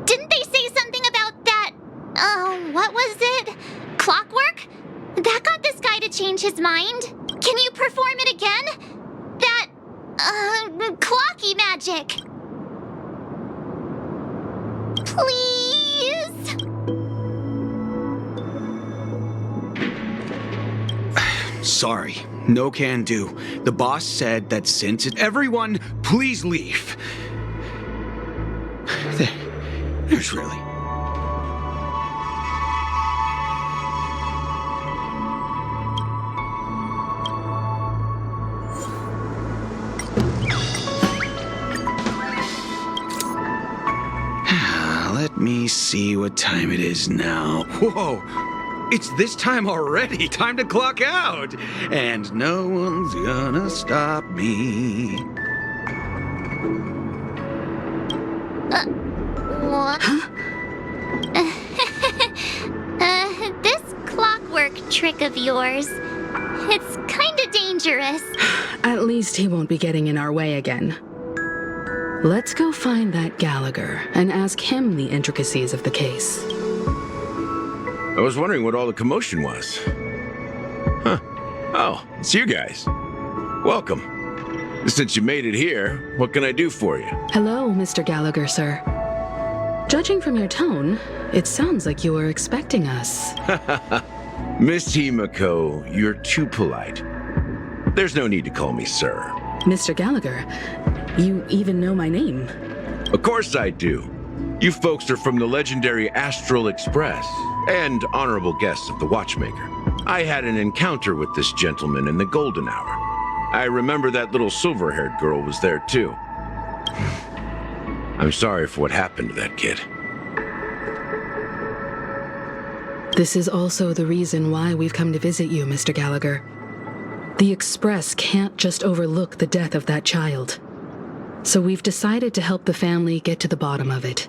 Didn't they say something about that? What was it? Clockwork? That got this guy to change his mind. Can you perform it again? That, clocky magic. Please? Sorry, no can do. The boss said that since it... Everyone, please leave. There's really... me see what time it is now. Whoa! It's this time already. Time to clock out. And no one's gonna stop me. What? This clockwork trick of yours, it's kinda dangerous. At least he won't be getting in our way again. Let's go find that Gallagher and ask him the intricacies of the case. I was wondering what all the commotion was. Huh. Oh, it's you guys. Welcome. Since you made it here, what can I do for you? Hello, Mr. Gallagher, sir. Judging from your tone, it sounds like you were expecting us. Miss Himiko, you're too polite. There's no need to call me sir. Mr. Gallagher, you even know my name. Of course I do. You folks are from the legendary Astral Express and honorable guests of the Watchmaker. I had an encounter with this gentleman in the golden hour. I remember that little silver-haired girl was there too. I'm sorry for what happened to that kid. This is also the reason why we've come to visit you, Mr. Gallagher. The Express can't just overlook the death of that child. So we've decided to help the family get to the bottom of it,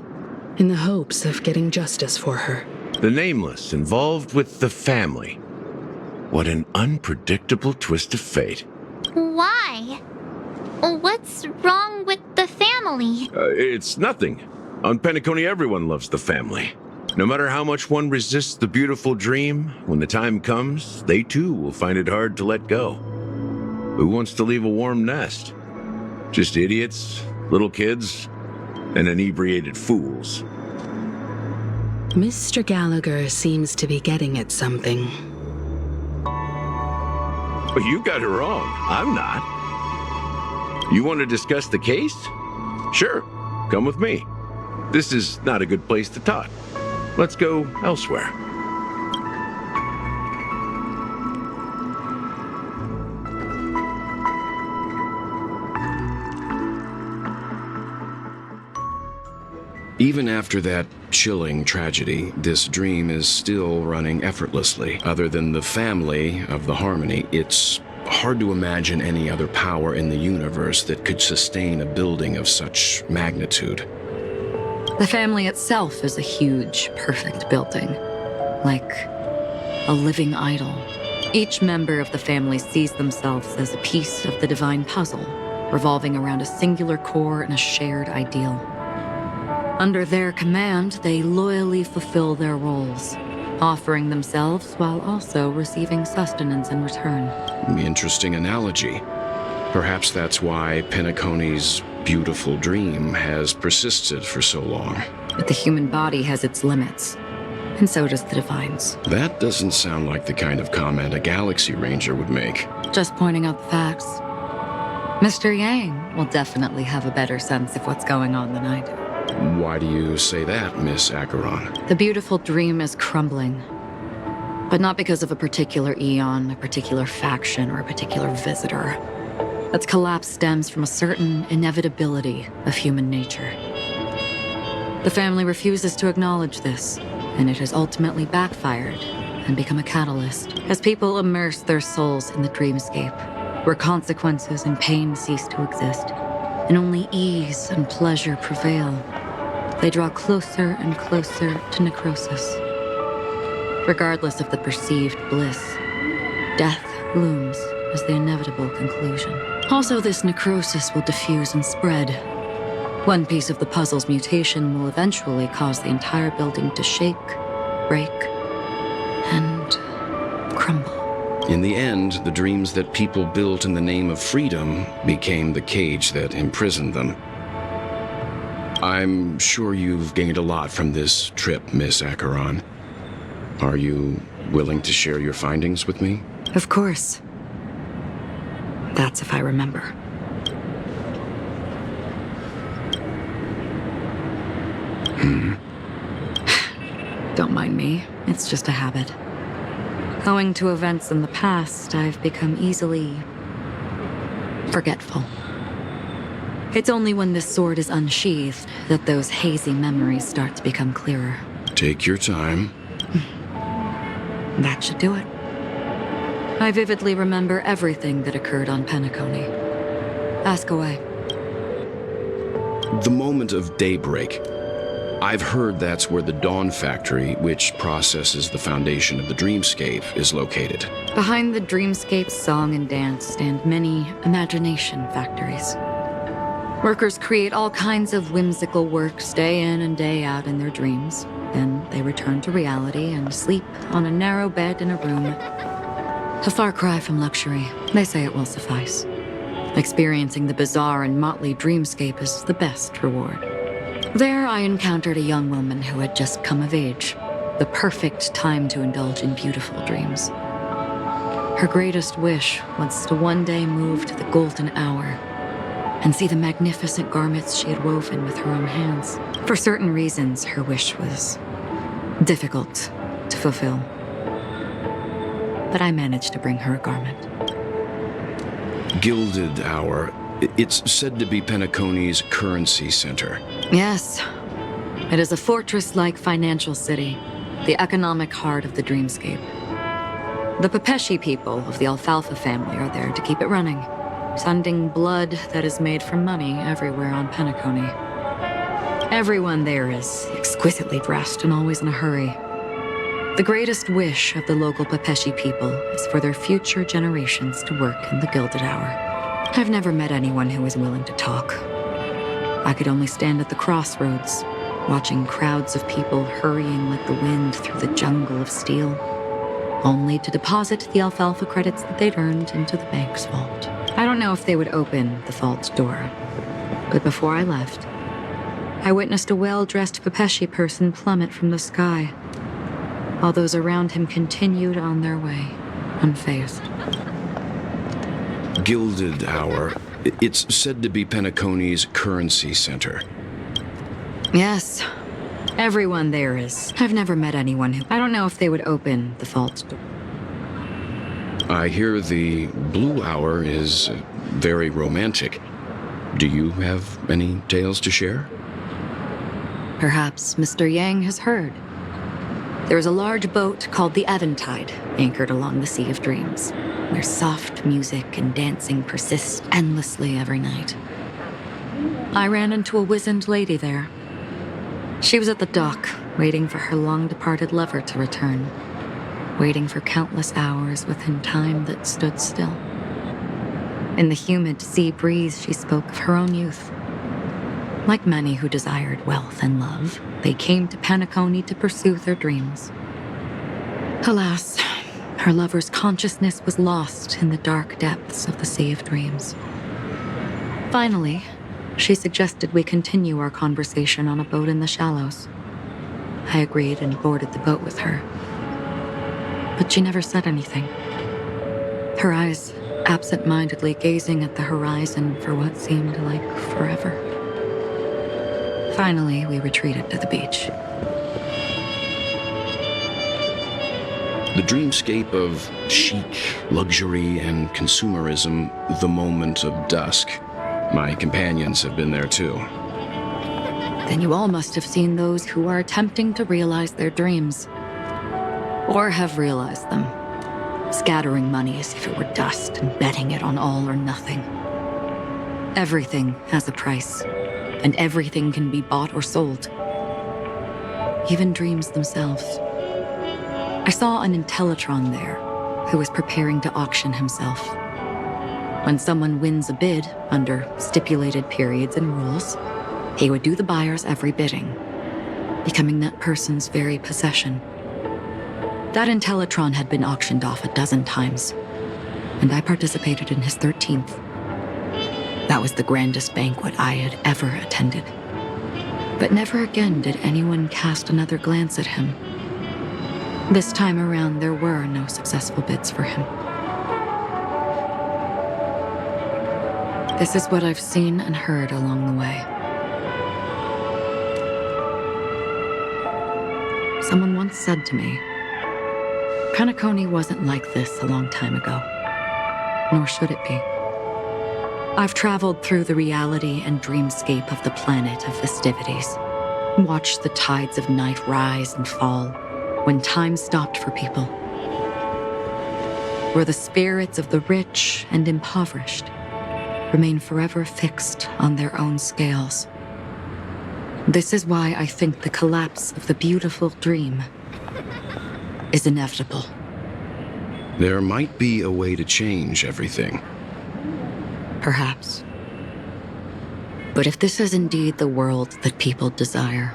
in the hopes of getting justice for her. The Nameless involved with the family. What an unpredictable twist of fate. Why? What's wrong with the family? It's nothing. On Penacony, everyone loves the family. No matter how much one resists the beautiful dream, when the time comes, they too will find it hard to let go. Who wants to leave a warm nest? Just idiots, little kids, and inebriated fools. Mr. Gallagher seems to be getting at something. But you got it wrong. I'm not. You want to discuss the case? Sure, come with me. This is not a good place to talk. Let's go elsewhere. Even after that chilling tragedy, this dream is still running effortlessly. Other than the family of the Harmony, it's hard to imagine any other power in the universe that could sustain a building of such magnitude. The family itself is a huge, perfect building. Like a living idol. Each member of the family sees themselves as a piece of the divine puzzle, revolving around a singular core and a shared ideal. Under their command, they loyally fulfill their roles, offering themselves while also receiving sustenance in return. Interesting analogy. Perhaps that's why Penacony's beautiful dream has persisted for so long. But the human body has its limits, and so does the divine's. That doesn't sound like the kind of comment a Galaxy Ranger would make. Just pointing out the facts. Mr. Yang will definitely have a better sense of what's going on than I do. Why do you say that, Miss Acheron? The beautiful dream is crumbling. But not because of a particular eon, a particular faction, or a particular visitor. Its collapse stems from a certain inevitability of human nature. The family refuses to acknowledge this, and it has ultimately backfired and become a catalyst as people immerse their souls in the dreamscape, where consequences and pain cease to exist, and only ease and pleasure prevail. They draw closer and closer to necrosis. Regardless of the perceived bliss, death looms as the inevitable conclusion. Also, this necrosis will diffuse and spread. One piece of the puzzle's mutation will eventually cause the entire building to shake, break, and crumble. In the end, the dreams that people built in the name of freedom became the cage that imprisoned them. I'm sure you've gained a lot from this trip, Miss Acheron. Are you willing to share your findings with me? Of course. That's if I remember. Don't mind me. It's just a habit. Owing to events in the past, I've become easily forgetful. It's only when this sword is unsheathed that those hazy memories start to become clearer. Take your time. That should do it. I vividly remember everything that occurred on Penacony. Ask away. The moment of daybreak. I've heard that's where the Dawn Factory, which processes the foundation of the dreamscape, is located. Behind the dreamscape's song and dance stand many imagination factories. Workers create all kinds of whimsical works day in and day out in their dreams. Then they return to reality and sleep on a narrow bed in a room. A far cry from luxury. They say it will suffice. Experiencing the bizarre and motley dreamscape is the best reward. There I encountered a young woman who had just come of age. The perfect time to indulge in beautiful dreams. Her greatest wish was to one day move to the golden hour and see the magnificent garments she had woven with her own hands. For certain reasons, her wish was difficult to fulfill. But I managed to bring her a garment. Gilded Hour. It's said to be Penacony's currency center. Yes. It is a fortress-like financial city, the economic heart of the dreamscape. The Pepeshi people of the Alfalfa family are there to keep it running, sending blood that is made from money everywhere on Penacony. Everyone there is exquisitely dressed and always in a hurry. The greatest wish of the local Pepeshi people is for their future generations to work in the Gilded Hour. I've never met anyone who was willing to talk. I could only stand at the crossroads, watching crowds of people hurrying like the wind through the jungle of steel, only to deposit the alfalfa credits that they'd earned into the bank's vault. I don't know if they would open the vault door, but before I left, I witnessed a well-dressed Pepeshi person plummet from the sky, while those around him continued on their way, unfazed. Gilded Hour. It's said to be Penacony's currency center. Yes. Everyone there is. I've never met anyone who... I don't know if they would open the vault door. I hear the Blue Hour is very romantic. Do you have any tales to share? Perhaps Mr. Yang has heard. There is a large boat called the Eventide, anchored along the Sea of Dreams, where soft music and dancing persist endlessly every night. I ran into a wizened lady there. She was at the dock, waiting for her long-departed lover to return, waiting for countless hours within time that stood still. In the humid sea breeze, she spoke of her own youth. Like many who desired wealth and love, they came to Penacony to pursue their dreams. Alas, her lover's consciousness was lost in the dark depths of the Sea of Dreams. Finally, she suggested we continue our conversation on a boat in the shallows. I agreed and boarded the boat with her. But she never said anything. Her eyes absent-mindedly gazing at the horizon for what seemed like forever. Finally, we retreated to the beach. The dreamscape of chic, luxury, and consumerism, the moment of dusk. My companions have been there too. Then you all must have seen those who are attempting to realize their dreams. Or have realized them. Scattering money as if it were dust and betting it on all or nothing. Everything has a price, and everything can be bought or sold. Even dreams themselves. I saw an Intellitron there, who was preparing to auction himself. When someone wins a bid under stipulated periods and rules, he would do the buyer's every bidding, becoming that person's very possession. That Intellitron had been auctioned off 12 times, and I participated in his 13th. That was the grandest banquet I had ever attended. But never again did anyone cast another glance at him. This time around, there were no successful bids for him. This is what I've seen and heard along the way. Someone once said to me, Penacony wasn't like this a long time ago, nor should it be. I've traveled through the reality and dreamscape of the planet of festivities, watched the tides of night rise and fall when time stopped for people, where the spirits of the rich and impoverished remain forever fixed on their own scales. This is why I think the collapse of the beautiful dream is inevitable. There might be a way to change everything. Perhaps. But if this is indeed the world that people desire,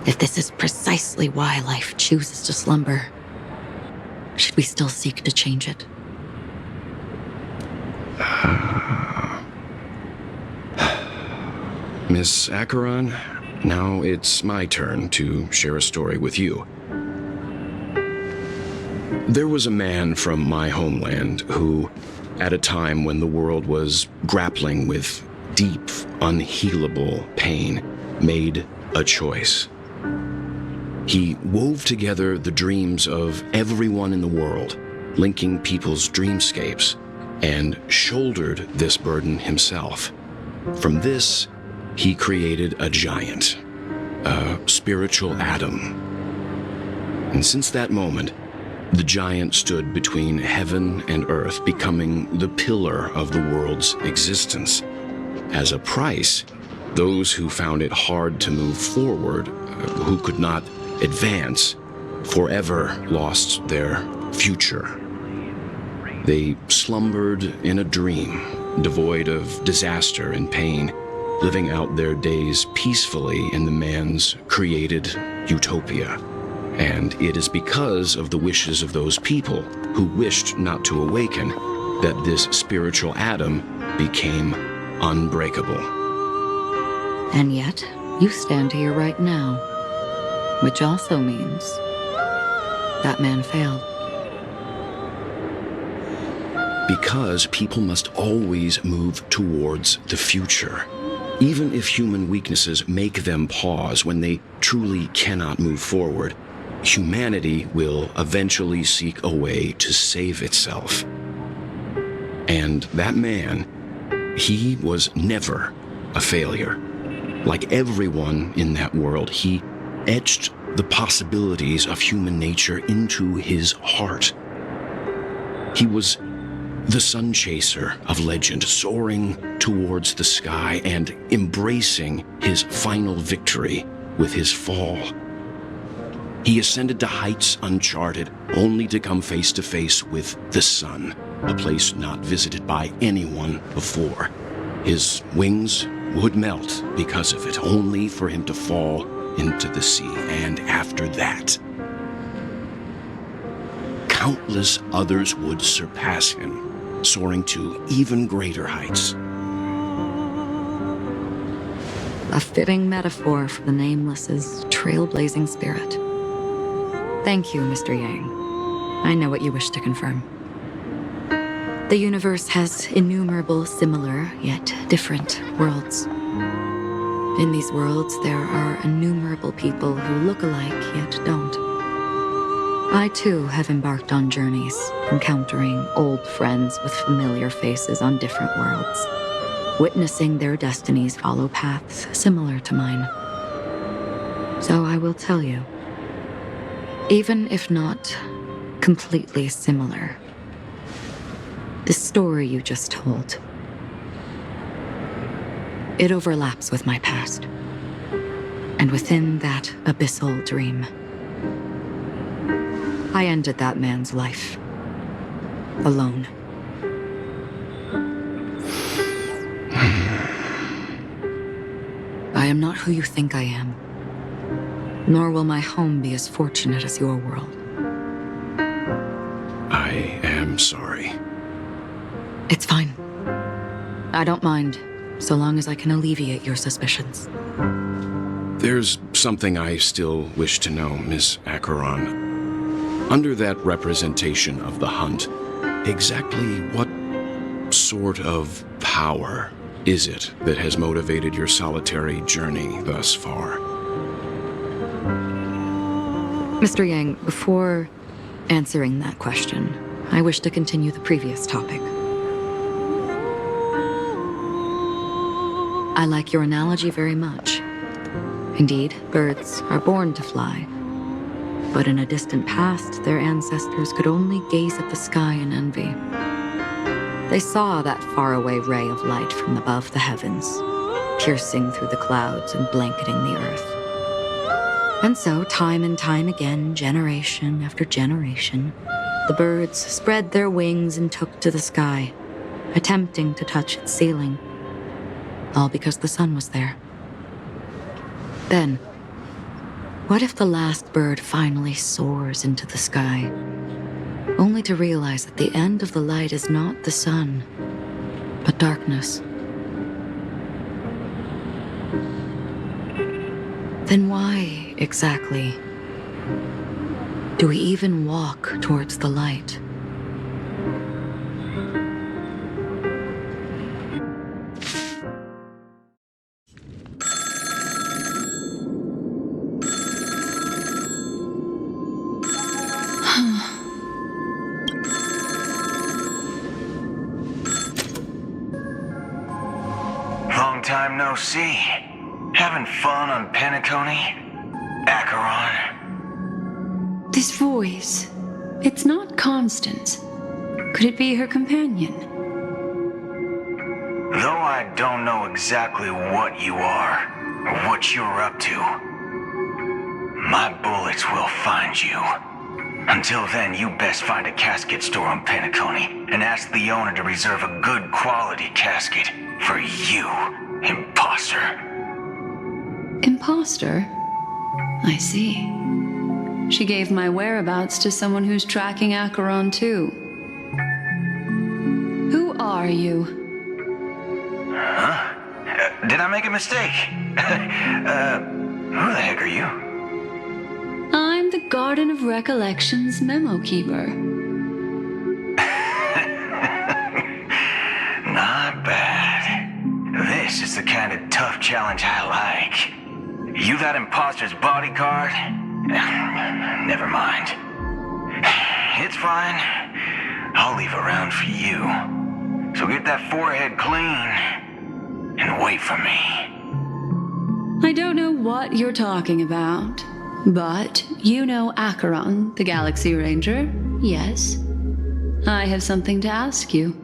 if this is precisely why life chooses to slumber, should we still seek to change it? Miss Acheron, now it's my turn to share a story with you. There was a man from my homeland who, at a time when the world was grappling with deep, unhealable pain, made a choice. He wove together the dreams of everyone in the world, linking people's dreamscapes, and shouldered this burden himself. From this, he created a giant, a spiritual Adam. And since that moment, the giant stood between heaven and earth, becoming the pillar of the world's existence. As a price, those who found it hard to move forward, who could not advance, forever lost their future. They slumbered in a dream, devoid of disaster and pain, living out their days peacefully in the man's created utopia. And it is because of the wishes of those people who wished not to awaken that this spiritual Adam became unbreakable. And yet, you stand here right now, which also means that man failed. Because people must always move towards the future. Even if human weaknesses make them pause when they truly cannot move forward, humanity will eventually seek a way to save itself. And that man, he was never a failure. Like everyone in that world, he etched the possibilities of human nature into his heart. He was the sun chaser of legend, soaring towards the sky and embracing his final victory with his fall. He ascended to heights uncharted, only to come face to face with the sun, a place not visited by anyone before. His wings would melt because of it, only for him to fall into the sea. And after that, countless others would surpass him, soaring to even greater heights. A fitting metaphor for the Nameless's trailblazing spirit. Thank you, Mr. Yang. I know what you wish to confirm. The universe has innumerable similar, yet different worlds. In these worlds, there are innumerable people who look alike, yet don't. I, too, have embarked on journeys, encountering old friends with familiar faces on different worlds, witnessing their destinies follow paths similar to mine. So I will tell you, even if not completely similar, the story you just told, it overlaps with my past. And within that abyssal dream, I ended that man's life. Alone. I am not who you think I am. Nor will my home be as fortunate as your world. I am sorry. It's fine. I don't mind, so long as I can alleviate your suspicions. There's something I still wish to know, Miss Acheron. Under that representation of the hunt, exactly what sort of power is it that has motivated your solitary journey thus far? Mr. Yang, before answering that question, I wish to continue the previous topic. I like your analogy very much. Indeed, birds are born to fly. But in a distant past, their ancestors could only gaze at the sky in envy. They saw that faraway ray of light from above the heavens, piercing through the clouds and blanketing the earth. And so, time and time again, generation after generation, the birds spread their wings and took to the sky, attempting to touch its ceiling, all because the sun was there. Then, what if the last bird finally soars into the sky, only to realize that the end of the light is not the sun, but darkness? Then why, exactly, do we even walk towards the light? Long time no see. Having fun on Penacony? Acheron? This voice, it's not Constance. Could it be her companion? Though I don't know exactly what you are, or what you're up to, my bullets will find you. Until then, you best find a casket store on Penacony and ask the owner to reserve a good quality casket for you, imposter. Imposter? I see. She gave my whereabouts to someone who's tracking Acheron too. Who are you? Huh? Did I make a mistake? Who the heck are you? I'm the Garden of Recollection's memo keeper. Not bad. This is the kind of tough challenge I like. You that imposter's bodyguard? Never mind. It's fine. I'll leave a round for you. So get that forehead clean and wait for me. I don't know what you're talking about, but you know Acheron, the Galaxy Ranger, yes? I have something to ask you.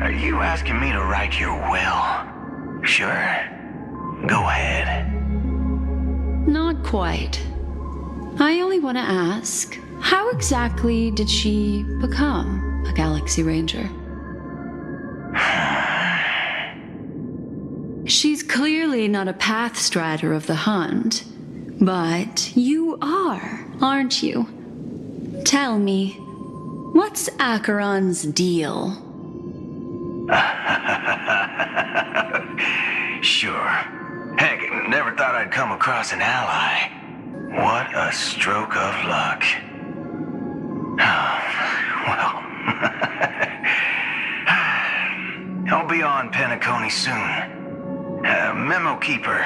Are you asking me to write your will? Sure. Go ahead. Not quite. I only want to ask, how exactly did she become a Galaxy Ranger? She's clearly not a pathstrider of the Hunt, but you are, aren't you? Tell me, what's Acheron's deal? Sure. Heck, never thought I'd come across an ally. What a stroke of luck. Well, I'll be on Penacony soon. Memo keeper,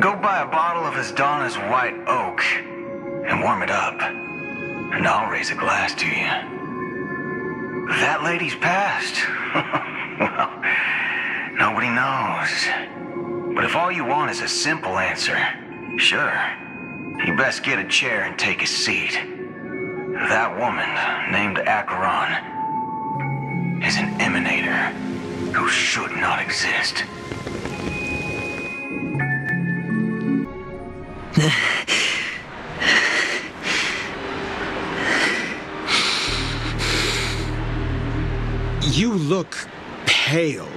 go buy a bottle of Asdana's white oak and warm it up, and I'll raise a glass to you. That lady's passed. Well, nobody knows. But if all you want is a simple answer, sure, you best get a chair and take a seat. That woman, named Acheron, is an emanator who should not exist. You look pale.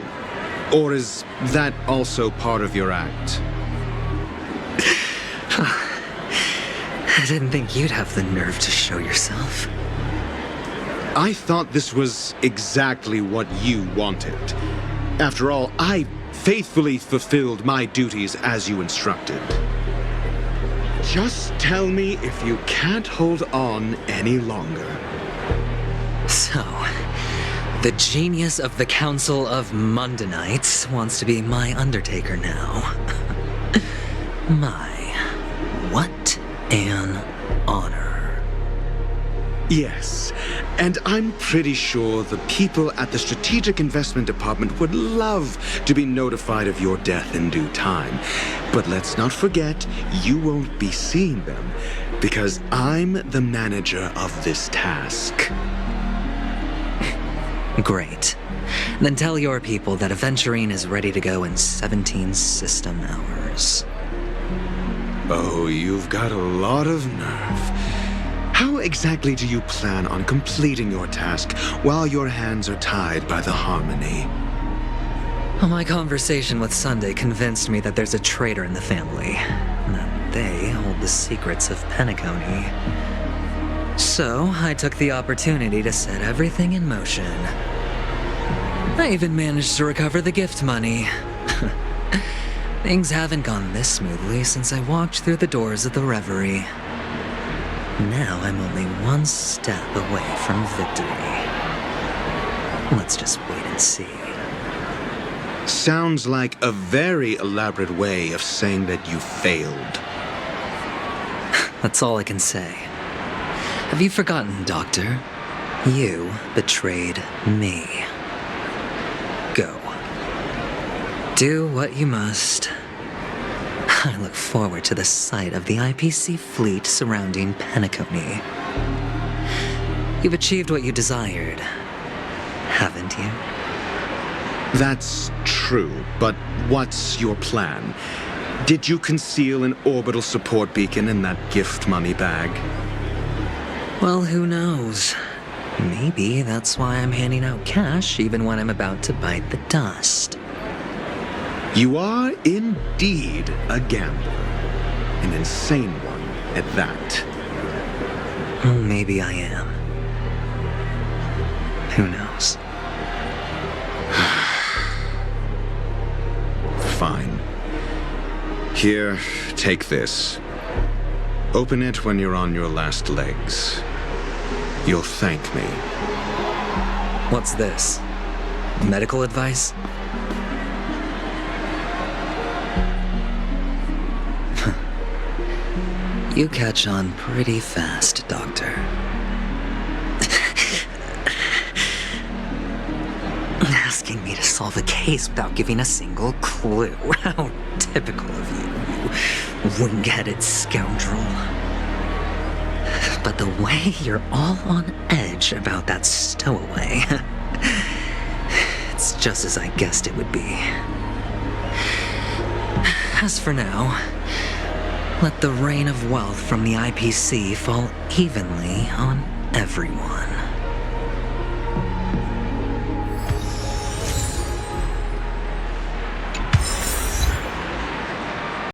Or is that also part of your act? I didn't think you'd have the nerve to show yourself. I thought this was exactly what you wanted. After all, I faithfully fulfilled my duties as you instructed. Just tell me if you can't hold on any longer. So, the genius of the Council of Mundanites wants to be my Undertaker now. My, what an honor. Yes, And I'm pretty sure the people at the Strategic Investment Department would love to be notified of your death in due time. But let's not forget, you won't be seeing them, because I'm the manager of this task. Great. Then tell your people that Aventurine is ready to go in 17 system hours. Oh, you've got a lot of nerve. How exactly do you plan on completing your task while your hands are tied by the Harmony? Well, my conversation with Sunday convinced me that there's a traitor in the family, and that they hold the secrets of Penacony. So, I took the opportunity to set everything in motion. I even managed to recover the gift money. Things haven't gone this smoothly since I walked through the doors of the Reverie. Now I'm only one step away from victory. Let's just wait and see. Sounds like a very elaborate way of saying that you failed. That's all I can say. Have you forgotten, Doctor? You betrayed me. Go. Do what you must. I look forward to the sight of the IPC fleet surrounding Penacony. You've achieved what you desired, haven't you? That's true, but what's your plan? Did you conceal an orbital support beacon in that gift money bag? Well, who knows? Maybe that's why I'm handing out cash even when I'm about to bite the dust. You are indeed a gambler. An insane one at that. Maybe I am. Who knows? Fine. Here, take this. Open it when you're on your last legs. You'll thank me. What's this? Medical advice? You catch on pretty fast, Doctor. Asking me to solve a case without giving a single clue. How typical of you wing-headed scoundrel. But the way you're all on edge about that stowaway, it's just as I guessed it would be. As for now, let the rain of wealth from the IPC fall evenly on everyone.